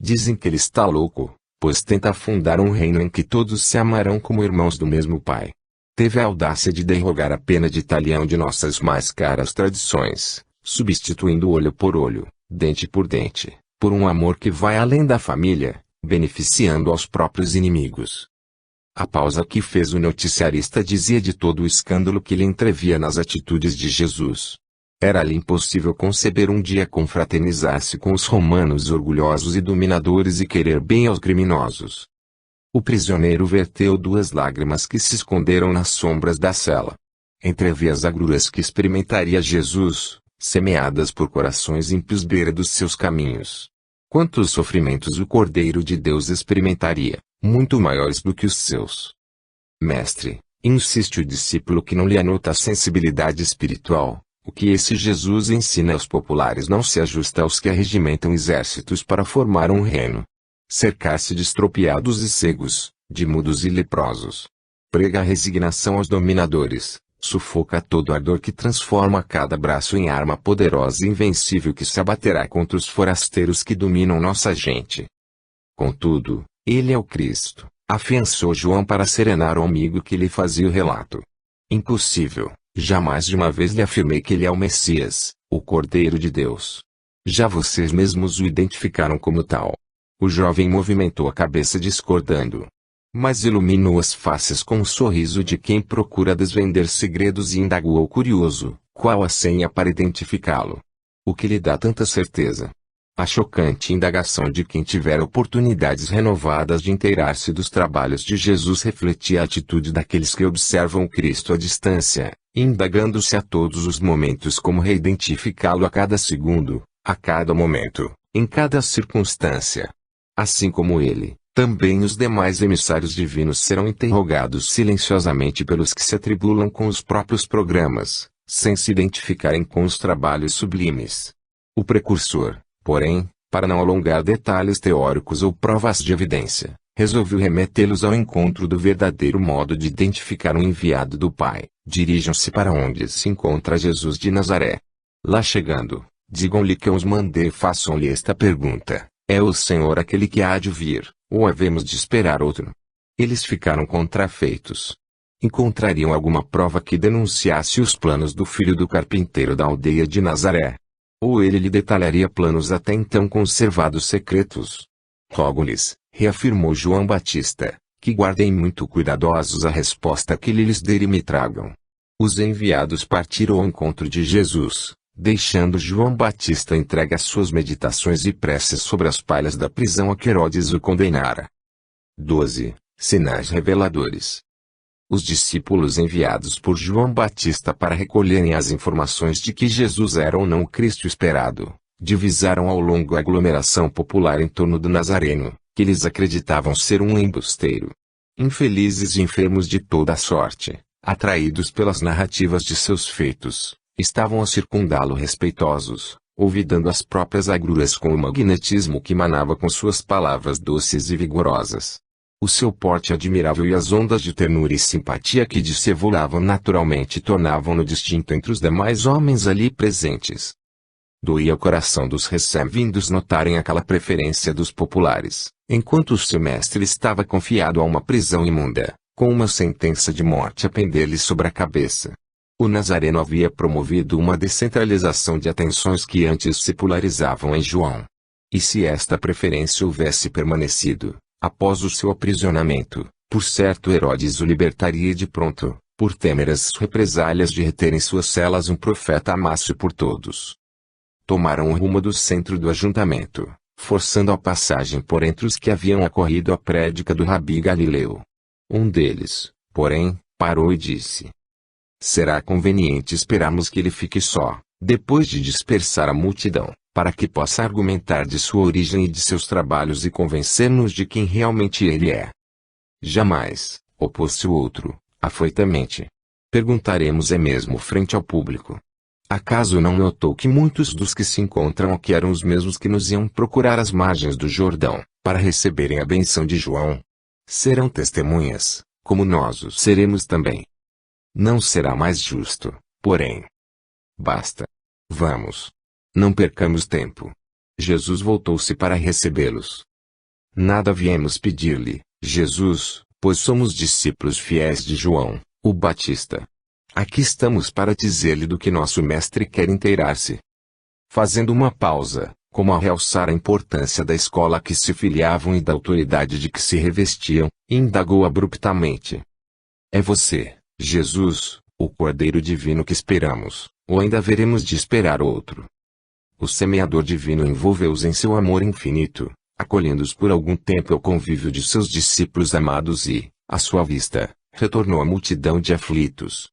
Dizem que ele está louco, pois tenta fundar um reino em que todos se amarão como irmãos do mesmo Pai. Teve a audácia de derrogar a pena de talião de nossas mais caras tradições, substituindo olho por olho, dente por dente, por um amor que vai além da família, beneficiando aos próprios inimigos. A pausa que fez o noticiarista dizia de todo o escândalo que lhe entrevia nas atitudes de Jesus. Era-lhe impossível conceber um dia confraternizar-se com os romanos orgulhosos e dominadores e querer bem aos criminosos. O prisioneiro verteu 2 lágrimas que se esconderam nas sombras da cela. Entrevia as agruras que experimentaria Jesus, semeadas por corações ímpios beira dos seus caminhos. Quantos sofrimentos o Cordeiro de Deus experimentaria, muito maiores do que os seus. Mestre, insiste o discípulo que não lhe anota a sensibilidade espiritual. O que esse Jesus ensina aos populares não se ajusta aos que arregimentam exércitos para formar um reino. Cercar-se de estropiados e cegos, de mudos e leprosos. Prega a resignação aos dominadores, sufoca todo ardor que transforma cada braço em arma poderosa e invencível que se abaterá contra os forasteiros que dominam nossa gente. Contudo, ele é o Cristo, afiançou João para serenar o amigo que lhe fazia o relato. Impossível, jamais de uma vez lhe afirmei que ele é o Messias, o Cordeiro de Deus. Já vocês mesmos o identificaram como tal. O jovem movimentou a cabeça discordando. Mas iluminou as faces com um sorriso de quem procura desvendar segredos e indagou curioso, qual a senha para identificá-lo. O que lhe dá tanta certeza? A chocante indagação de quem tiver oportunidades renovadas de inteirar-se dos trabalhos de Jesus refletia a atitude daqueles que observam Cristo à distância, indagando-se a todos os momentos como reidentificá-lo a cada segundo, a cada momento, em cada circunstância. Assim como ele, também os demais emissários divinos serão interrogados silenciosamente pelos que se atribulam com os próprios programas, sem se identificarem com os trabalhos sublimes. O precursor, porém, para não alongar detalhes teóricos ou provas de evidência, resolveu remetê-los ao encontro do verdadeiro modo de identificar um enviado do Pai. Dirijam-se para onde se encontra Jesus de Nazaré. Lá chegando, digam-lhe que eu os mandei e façam-lhe esta pergunta: é o Senhor aquele que há de vir, ou havemos de esperar outro? Eles ficaram contrafeitos. Encontrariam alguma prova que denunciasse os planos do filho do carpinteiro da aldeia de Nazaré? Ou ele lhe detalharia planos até então conservados secretos? Rogo-lhes, reafirmou João Batista, que guardem muito cuidadosos a resposta que lhes der e me tragam. Os enviados partiram ao encontro de Jesus, deixando João Batista entregue às suas meditações e preces sobre as palhas da prisão a que Herodes o condenara. 12. Sinais reveladores. Os discípulos enviados por João Batista para recolherem as informações de que Jesus era ou não o Cristo esperado, divisaram ao longo a aglomeração popular em torno do Nazareno, que eles acreditavam ser um embusteiro. Infelizes e enfermos de toda a sorte, atraídos pelas narrativas de seus feitos, estavam a circundá-lo respeitosos, olvidando as próprias agruras com o magnetismo que manava com suas palavras doces e vigorosas. O seu porte admirável e as ondas de ternura e simpatia que de se evolavam naturalmente tornavam-no distinto entre os demais homens ali presentes. Doía o coração dos recém-vindos notarem aquela preferência dos populares, enquanto o seu mestre estava confiado a uma prisão imunda, com uma sentença de morte a pender-lhe sobre a cabeça. O Nazareno havia promovido uma descentralização de atenções que antes se polarizavam em João. E se esta preferência houvesse permanecido, após o seu aprisionamento, por certo Herodes o libertaria de pronto, por temer as represálias de reter em suas celas um profeta amasso por todos. Tomaram o rumo do centro do ajuntamento, forçando a passagem por entre os que haviam acorrido à prédica do Rabi Galileu. Um deles, porém, parou e disse: será conveniente esperarmos que ele fique só, depois de dispersar a multidão, para que possa argumentar de sua origem e de seus trabalhos e convencer-nos de quem realmente ele é. Jamais, opôs-se o outro, afoitamente. Perguntaremos mesmo frente ao público. Acaso não notou que muitos dos que se encontram aqui eram os mesmos que nos iam procurar às margens do Jordão, para receberem a benção de João? Serão testemunhas, como nós o seremos também. Não será mais justo, porém. Basta. Vamos. Não percamos tempo. Jesus voltou-se para recebê-los. Nada viemos pedir-lhe, Jesus, pois somos discípulos fiéis de João, o Batista. Aqui estamos para dizer-lhe do que nosso mestre quer inteirar-se. Fazendo uma pausa, como a realçar a importância da escola a que se filiavam e da autoridade de que se revestiam, indagou abruptamente: é você, Jesus, o Cordeiro Divino que esperamos, ou ainda haveremos de esperar outro? O semeador divino envolveu-os em seu amor infinito, acolhendo-os por algum tempo ao convívio de seus discípulos amados e, à sua vista, retornou à multidão de aflitos.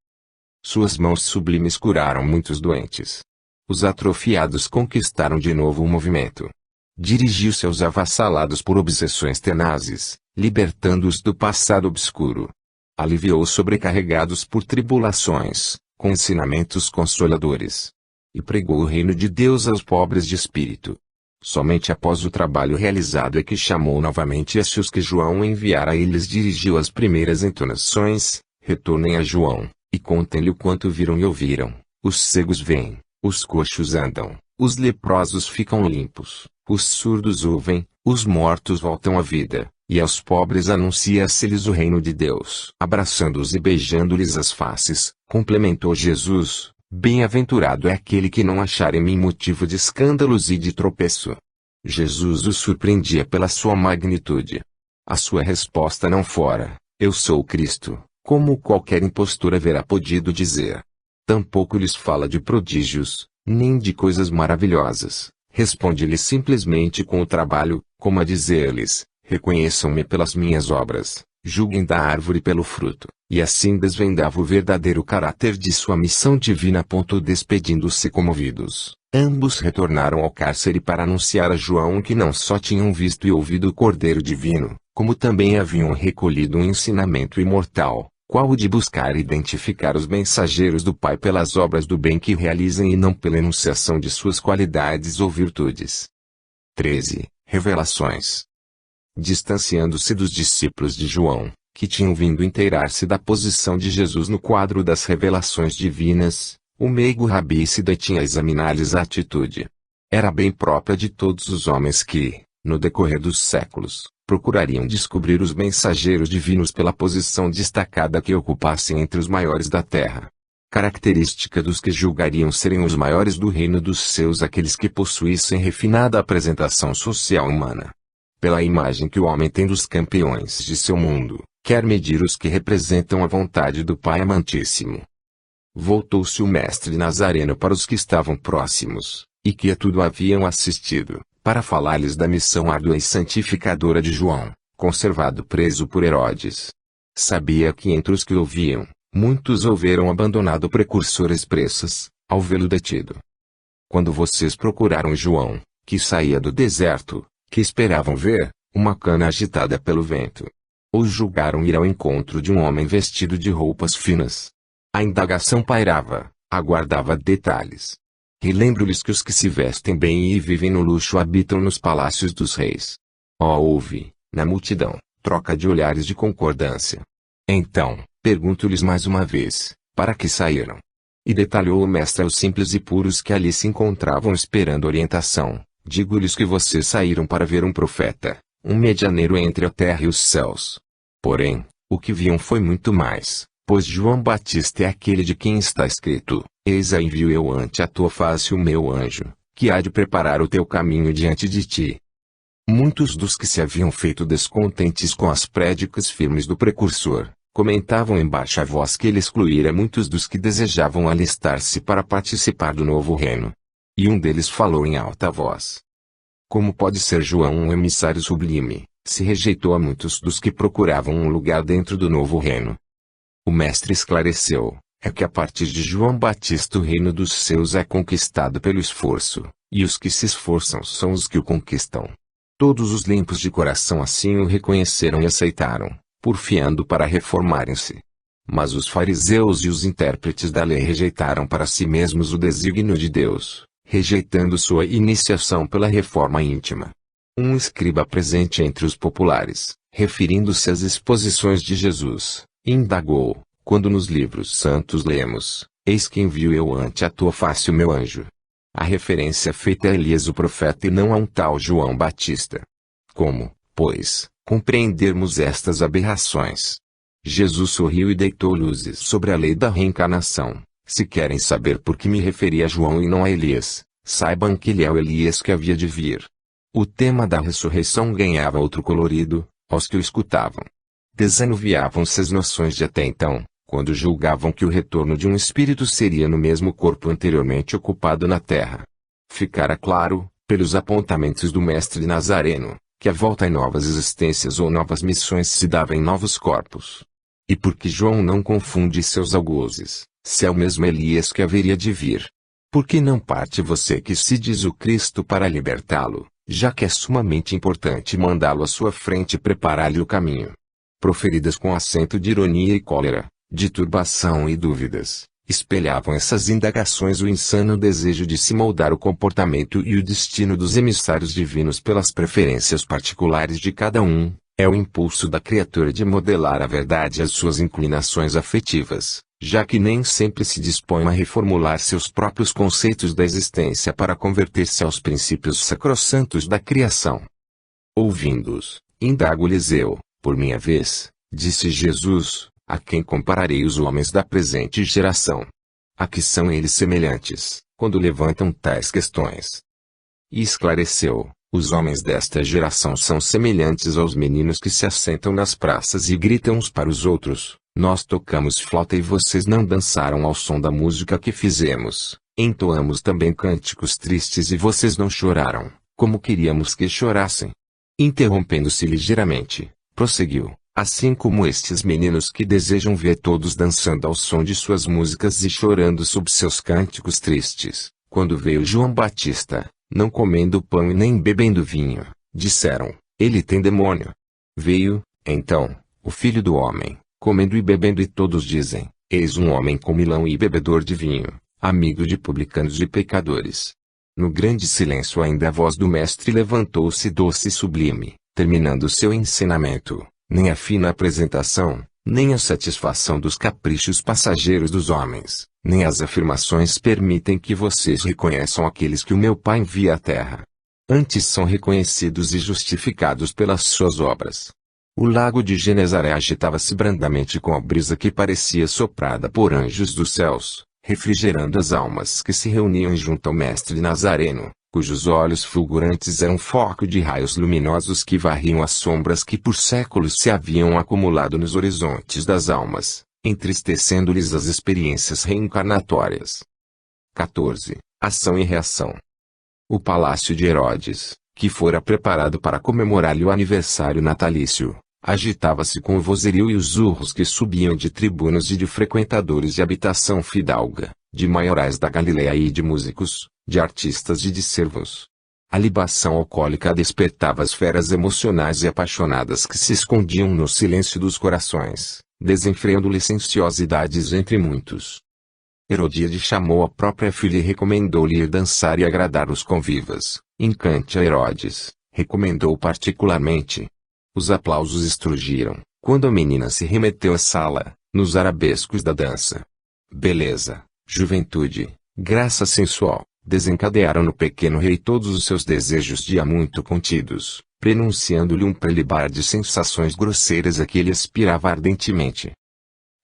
Suas mãos sublimes curaram muitos doentes. Os atrofiados conquistaram de novo o movimento. Dirigiu-se aos avassalados por obsessões tenazes, libertando-os do passado obscuro. Aliviou os sobrecarregados por tribulações, com ensinamentos consoladores. E pregou o reino de Deus aos pobres de espírito. Somente após o trabalho realizado é que chamou novamente os que João enviara e lhes dirigiu as primeiras entonações: retornem a João, e contem-lhe o quanto viram e ouviram. Os cegos veem, os coxos andam, os leprosos ficam limpos, os surdos ouvem, os mortos voltam à vida, e aos pobres anuncia-se-lhes o reino de Deus. Abraçando-os e beijando-lhes as faces, complementou Jesus: bem-aventurado é aquele que não achar em mim motivo de escândalos e de tropeço. Jesus os surpreendia pela sua magnitude. A sua resposta não fora: eu sou o Cristo, como qualquer impostor haverá podido dizer. Tampouco lhes fala de prodígios, nem de coisas maravilhosas. Responde-lhes simplesmente com o trabalho, como a dizer-lhes: reconheçam-me pelas minhas obras, julguem da árvore pelo fruto. E assim desvendava o verdadeiro caráter de sua missão divina. Despedindo-se comovidos, ambos retornaram ao cárcere para anunciar a João que não só tinham visto e ouvido o Cordeiro Divino, como também haviam recolhido um ensinamento imortal, qual o de buscar e identificar os mensageiros do Pai pelas obras do bem que realizem e não pela enunciação de suas qualidades ou virtudes. 13. Revelações. Distanciando-se dos discípulos de João, que tinham vindo inteirar-se da posição de Jesus no quadro das revelações divinas, o meigo Rabi se detinha a examinar-lhes a atitude. Era bem própria de todos os homens que, no decorrer dos séculos, procurariam descobrir os mensageiros divinos pela posição destacada que ocupassem entre os maiores da terra. Característica dos que julgariam serem os maiores do reino dos céus aqueles que possuíssem refinada apresentação social humana. Pela imagem que o homem tem dos campeões de seu mundo, quer medir os que representam a vontade do Pai amantíssimo. Voltou-se o mestre Nazareno para os que estavam próximos, e que a tudo haviam assistido, para falar-lhes da missão árdua e santificadora de João, conservado preso por Herodes. Sabia que entre os que ouviam, muitos houveram abandonado precursores pressas, ao vê-lo detido. Quando vocês procuraram João, que saía do deserto, que esperavam ver uma cana agitada pelo vento, ou julgaram ir ao encontro de um homem vestido de roupas finas? A indagação pairava, aguardava detalhes. Relembro-lhes que os que se vestem bem e vivem no luxo habitam nos palácios dos reis. Houve, na multidão, troca de olhares de concordância. Então, pergunto-lhes mais uma vez, para que saíram? E detalhou o mestre aos simples e puros que ali se encontravam esperando orientação. Digo-lhes que vocês saíram para ver um profeta, um medianeiro entre a terra e os céus. Porém, o que viam foi muito mais, pois João Batista é aquele de quem está escrito: eis aí envio eu ante a tua face o meu anjo, que há de preparar o teu caminho diante de ti. Muitos dos que se haviam feito descontentes com as prédicas firmes do precursor, comentavam em baixa voz que ele excluíra muitos dos que desejavam alistar-se para participar do novo reino. E um deles falou em alta voz: como pode ser João um emissário sublime, se rejeitou a muitos dos que procuravam um lugar dentro do novo reino? O mestre esclareceu: é que a partir de João Batista o reino dos céus é conquistado pelo esforço, e os que se esforçam são os que o conquistam. Todos os limpos de coração assim o reconheceram e aceitaram, porfiando para reformarem-se. Mas os fariseus e os intérpretes da lei rejeitaram para si mesmos o desígnio de Deus, rejeitando sua iniciação pela reforma íntima. Um escriba presente entre os populares, referindo-se às exposições de Jesus, indagou: quando nos livros santos lemos: eis que envio eu ante a tua face o meu anjo. A referência feita a Elias o profeta e não a um tal João Batista. Como, pois, compreendermos estas aberrações? Jesus sorriu e deitou luzes sobre a lei da reencarnação. Se querem saber por que me referi a João e não a Elias, saibam que ele é o Elias que havia de vir. O tema da ressurreição ganhava outro colorido, aos que o escutavam. Desanuviavam-se as noções de até então, quando julgavam que o retorno de um espírito seria no mesmo corpo anteriormente ocupado na terra. Ficara claro, pelos apontamentos do mestre Nazareno, que a volta em novas existências ou novas missões se dava em novos corpos. E porque João não confunde seus algozes, se é o mesmo Elias que haveria de vir. Por que não parte você que se diz o Cristo para libertá-lo, já que é sumamente importante mandá-lo à sua frente e preparar-lhe o caminho? Proferidas com acento de ironia e cólera, de turbação e dúvidas, espelhavam essas indagações o insano desejo de se moldar o comportamento e o destino dos emissários divinos pelas preferências particulares de cada um. É o impulso da criatura de modelar a verdade às suas inclinações afetivas, já que nem sempre se dispõe a reformular seus próprios conceitos da existência para converter-se aos princípios sacrossantos da criação. Ouvindo-os, indago-lhes eu, por minha vez, disse Jesus, a quem compararei os homens da presente geração? A que são eles semelhantes, quando levantam tais questões? E esclareceu: Os homens desta geração são semelhantes aos meninos que se assentam nas praças e gritam uns para os outros: nós tocamos flauta e vocês não dançaram ao som da música que fizemos. Entoamos também cânticos tristes e vocês não choraram, como queríamos que chorassem. Interrompendo-se ligeiramente, prosseguiu: assim como estes meninos que desejam ver todos dançando ao som de suas músicas e chorando sob seus cânticos tristes, quando veio João Batista, não comendo pão e nem bebendo vinho, disseram: ele tem demônio. Veio, então, o Filho do Homem, comendo e bebendo, e todos dizem: eis um homem comilão e bebedor de vinho, amigo de publicanos e pecadores. No grande silêncio ainda a voz do mestre levantou-se doce e sublime, terminando seu ensinamento: nem a fina apresentação, nem a satisfação dos caprichos passageiros dos homens, nem as afirmações permitem que vocês reconheçam aqueles que o meu Pai envia à terra. Antes são reconhecidos e justificados pelas suas obras. O lago de Genezaré agitava-se brandamente com a brisa que parecia soprada por anjos dos céus, refrigerando as almas que se reuniam junto ao mestre Nazareno, cujos olhos fulgurantes eram foco de raios luminosos que varriam as sombras que por séculos se haviam acumulado nos horizontes das almas, entristecendo-lhes as experiências reencarnatórias. 14. Ação e reação. O palácio de Herodes, que fora preparado para comemorar-lhe o aniversário natalício, agitava-se com o vozerio e os urros que subiam de tribunos e de frequentadores de habitação fidalga, de maiorais da Galileia e de músicos, de artistas e de servos. A libação alcoólica despertava as feras emocionais e apaixonadas que se escondiam no silêncio dos corações, desenfreando licenciosidades entre muitos. Herodíade chamou a própria filha e recomendou-lhe ir dançar e agradar os convivas. Encante a Herodes, recomendou particularmente. Os aplausos estrugiram, quando a menina se remeteu à sala, nos arabescos da dança. Beleza, juventude, graça sensual, desencadearam no pequeno rei todos os seus desejos de há muito contidos, prenunciando-lhe um prelibar de sensações grosseiras a que ele aspirava ardentemente.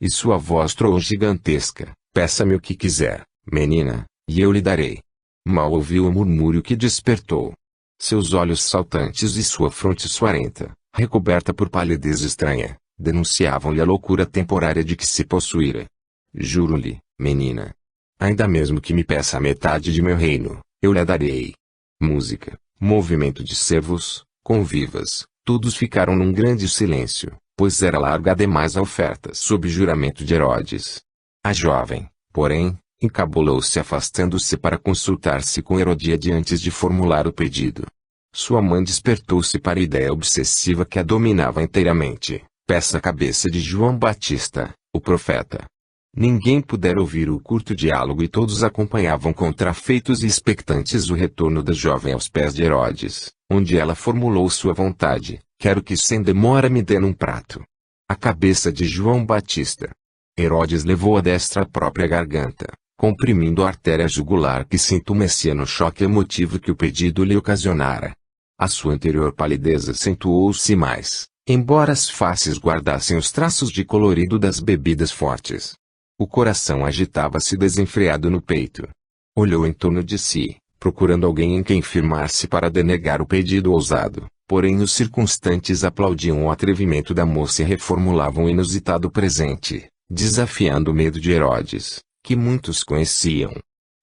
E sua voz troou gigantesca: peça-me o que quiser, menina, e eu lhe darei. Mal ouviu o murmúrio que despertou. Seus olhos saltantes e sua fronte suarenta, recoberta por palidez estranha, denunciavam-lhe a loucura temporária de que se possuíra. Juro-lhe, menina. Ainda mesmo que me peça a metade de meu reino, eu lhe darei. Música, movimento de servos, convivas, todos ficaram num grande silêncio, pois era larga demais a oferta sob juramento de Herodes. A jovem, porém, encabulou-se afastando-se para consultar-se com Herodíade antes de formular o pedido. Sua mãe despertou-se para a ideia obsessiva que a dominava inteiramente: peça a cabeça de João Batista, o profeta. Ninguém pudera ouvir o curto diálogo e todos acompanhavam contrafeitos e expectantes o retorno da jovem aos pés de Herodes, onde ela formulou sua vontade: quero que sem demora me dê num prato a cabeça de João Batista. Herodes levou a destra à própria garganta, comprimindo a artéria jugular que se entumecia no choque emotivo que o pedido lhe ocasionara. A sua anterior palidez acentuou-se mais, embora as faces guardassem os traços de colorido das bebidas fortes. O coração agitava-se desenfreado no peito. Olhou em torno de si, procurando alguém em quem firmar-se para denegar o pedido ousado, porém os circunstantes aplaudiam o atrevimento da moça e reformulavam o inusitado presente, desafiando o medo de Herodes, que muitos conheciam.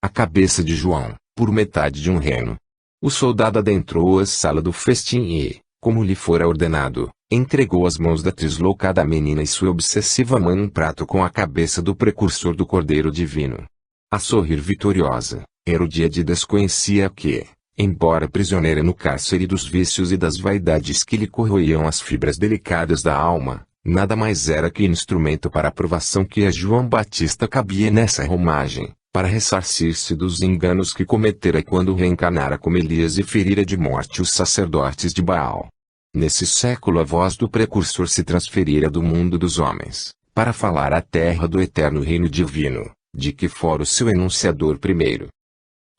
A cabeça de João, por metade de um reno. O soldado adentrou a sala do festim e, como lhe fora ordenado, entregou às mãos da deslocada menina e sua obsessiva mãe um prato com a cabeça do precursor do Cordeiro Divino. A sorrir vitoriosa, Herodíade desconhecia que, embora prisioneira no cárcere dos vícios e das vaidades que lhe corroíam as fibras delicadas da alma, nada mais era que instrumento para a provação que a João Batista cabia nessa romagem, para ressarcir-se dos enganos que cometera quando reencarnara como Elias e ferira de morte os sacerdotes de Baal. Nesse século a voz do precursor se transferira do mundo dos homens, para falar à terra do eterno reino divino, de que fora o seu enunciador primeiro.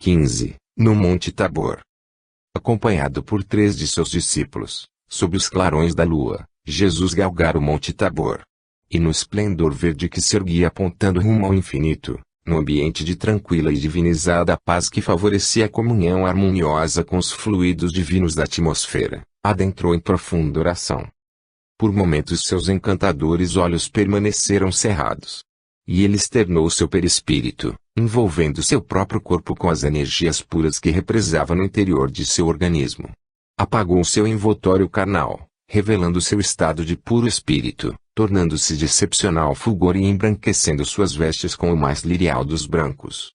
15. No Monte Tabor. Acompanhado por 3 de seus discípulos, sob os clarões da lua, Jesus galgara o Monte Tabor. E no esplendor verde que se erguia apontando rumo ao infinito, no ambiente de tranquila e divinizada paz que favorecia a comunhão harmoniosa com os fluidos divinos da atmosfera, adentrou em profunda oração. Por momentos seus encantadores olhos permaneceram cerrados. E ele externou seu perispírito, envolvendo seu próprio corpo com as energias puras que represava no interior de seu organismo. Apagou seu envoltório carnal, revelando seu estado de puro espírito, tornando-se de excepcional fulgor e embranquecendo suas vestes com o mais lirial dos brancos.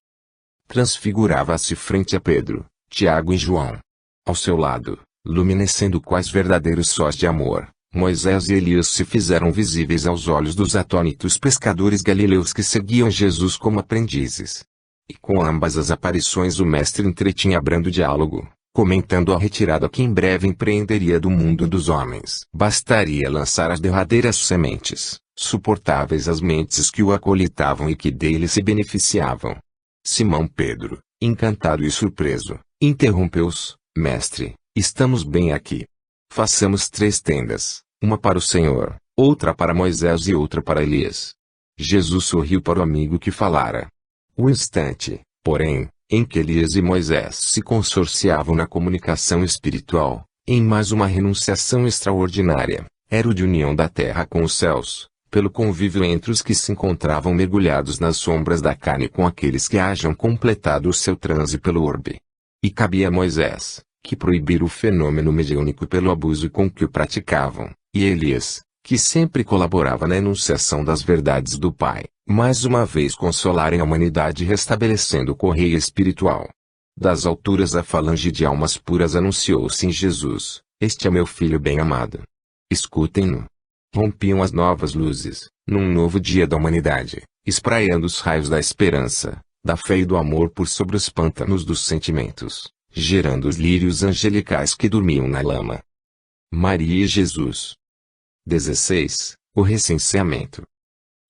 Transfigurava-se frente a Pedro, Tiago e João. Ao seu lado, luminescendo quais verdadeiros sóis de amor, Moisés e Elias se fizeram visíveis aos olhos dos atônitos pescadores galileus que seguiam Jesus como aprendizes. E com ambas as aparições o mestre entretinha brando diálogo, comentando a retirada que em breve empreenderia do mundo dos homens. Bastaria lançar as derradeiras sementes, suportáveis às mentes que o acolitavam e que dele se beneficiavam. Simão Pedro, encantado e surpreso, interrompeu-os: Mestre, estamos bem aqui. Façamos 3 tendas, uma para o Senhor, outra para Moisés e outra para Elias. Jesus sorriu para o amigo que falara. O instante, porém, em que Elias e Moisés se consorciavam na comunicação espiritual, em mais uma renunciação extraordinária, era o de união da terra com os céus, pelo convívio entre os que se encontravam mergulhados nas sombras da carne com aqueles que hajam completado o seu transe pelo orbe. E cabia a Moisés, que proibira o fenômeno mediúnico pelo abuso com que o praticavam, e Elias, que sempre colaborava na enunciação das verdades do Pai, mais uma vez consolarem a humanidade restabelecendo o correio espiritual. Das alturas a falange de almas puras anunciou-se em Jesus: Este é meu Filho bem-amado. Escutem-no. Rompiam as novas luzes, num novo dia da humanidade, espraiando os raios da esperança, da fé e do amor por sobre os pântanos dos sentimentos, gerando os lírios angelicais que dormiam na lama. Maria e Jesus. 16. O recenseamento.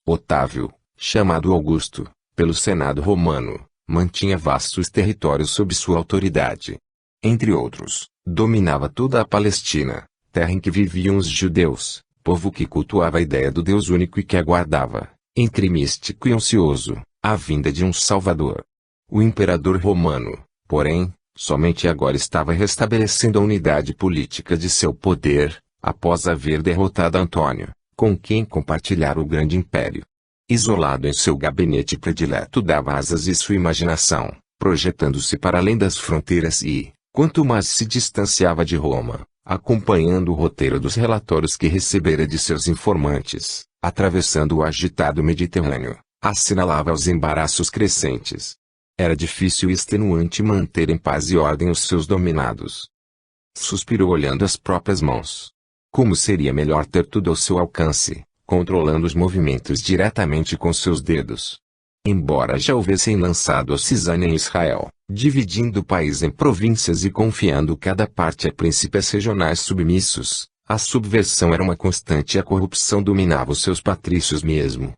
Otávio, chamado Augusto, pelo Senado romano, mantinha vastos territórios sob sua autoridade. Entre outros, dominava toda a Palestina, terra em que viviam os judeus, povo que cultuava a ideia do Deus único e que aguardava, entre místico e ansioso, a vinda de um Salvador. O imperador romano, porém, somente agora estava restabelecendo a unidade política de seu poder, após haver derrotado Antônio, com quem compartilhara o grande império. Isolado em seu gabinete predileto dava asas e sua imaginação, projetando-se para além das fronteiras e, quanto mais se distanciava de Roma, acompanhando o roteiro dos relatórios que recebera de seus informantes, atravessando o agitado Mediterrâneo, assinalava os embaraços crescentes. Era difícil e extenuante manter em paz e ordem os seus dominados. Suspirou olhando as próprias mãos. Como seria melhor ter tudo ao seu alcance, controlando os movimentos diretamente com seus dedos. Embora já houvessem lançado a cisânia em Israel, dividindo o país em províncias e confiando cada parte a príncipes regionais submissos, a subversão era uma constante e a corrupção dominava os seus patrícios mesmo.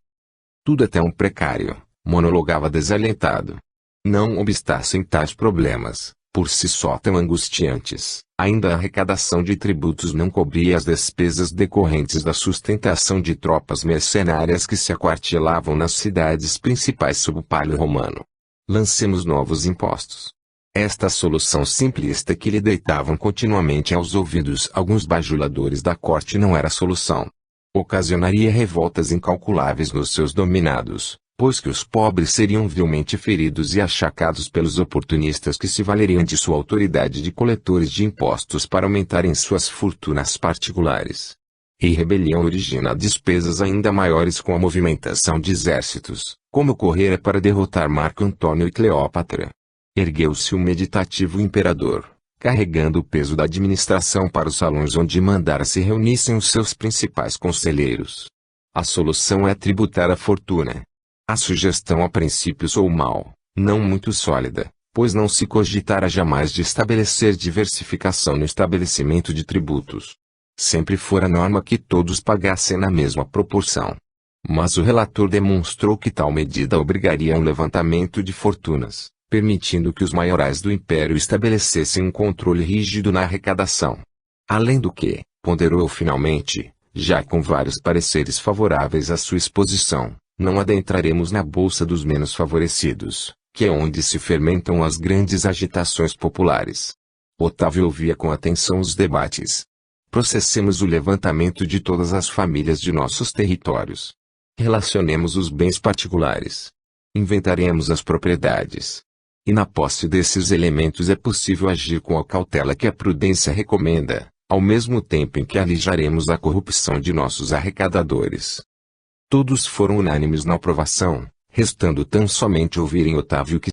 Tudo é tão precário, monologava desalentado. Não obstassem tais problemas, por si só tão angustiantes, ainda a arrecadação de tributos não cobria as despesas decorrentes da sustentação de tropas mercenárias que se aquartelavam nas cidades principais sob o palio romano. Lancemos novos impostos. Esta solução simplista que lhe deitavam continuamente aos ouvidos alguns bajuladores da corte não era solução. Ocasionaria revoltas incalculáveis nos seus dominados, pois que os pobres seriam vilmente feridos e achacados pelos oportunistas que se valeriam de sua autoridade de coletores de impostos para aumentarem suas fortunas particulares. E rebelião origina despesas ainda maiores com a movimentação de exércitos, como ocorrera para derrotar Marco Antônio e Cleópatra. Ergueu-se o meditativo imperador, carregando o peso da administração para os salões onde mandara se reunissem os seus principais conselheiros. A solução é tributar a fortuna. A sugestão a princípio soou mal, não muito sólida, pois não se cogitara jamais de estabelecer diversificação no estabelecimento de tributos. Sempre fora norma que todos pagassem na mesma proporção. Mas o relator demonstrou que tal medida obrigaria a um levantamento de fortunas, permitindo que os maiorais do império estabelecessem um controle rígido na arrecadação. Além do que, ponderou finalmente, já com vários pareceres favoráveis à sua exposição, Não adentraremos na bolsa dos menos favorecidos, que é onde se fermentam as grandes agitações populares. Otávio ouvia com atenção os debates. Processemos o levantamento de todas as famílias de nossos territórios. Relacionemos os bens particulares. Inventaremos as propriedades. E na posse desses elementos é possível agir com a cautela que a prudência recomenda, ao mesmo tempo em que alijaremos a corrupção de nossos arrecadadores. Todos foram unânimes na aprovação, restando tão somente ouvirem Otávio que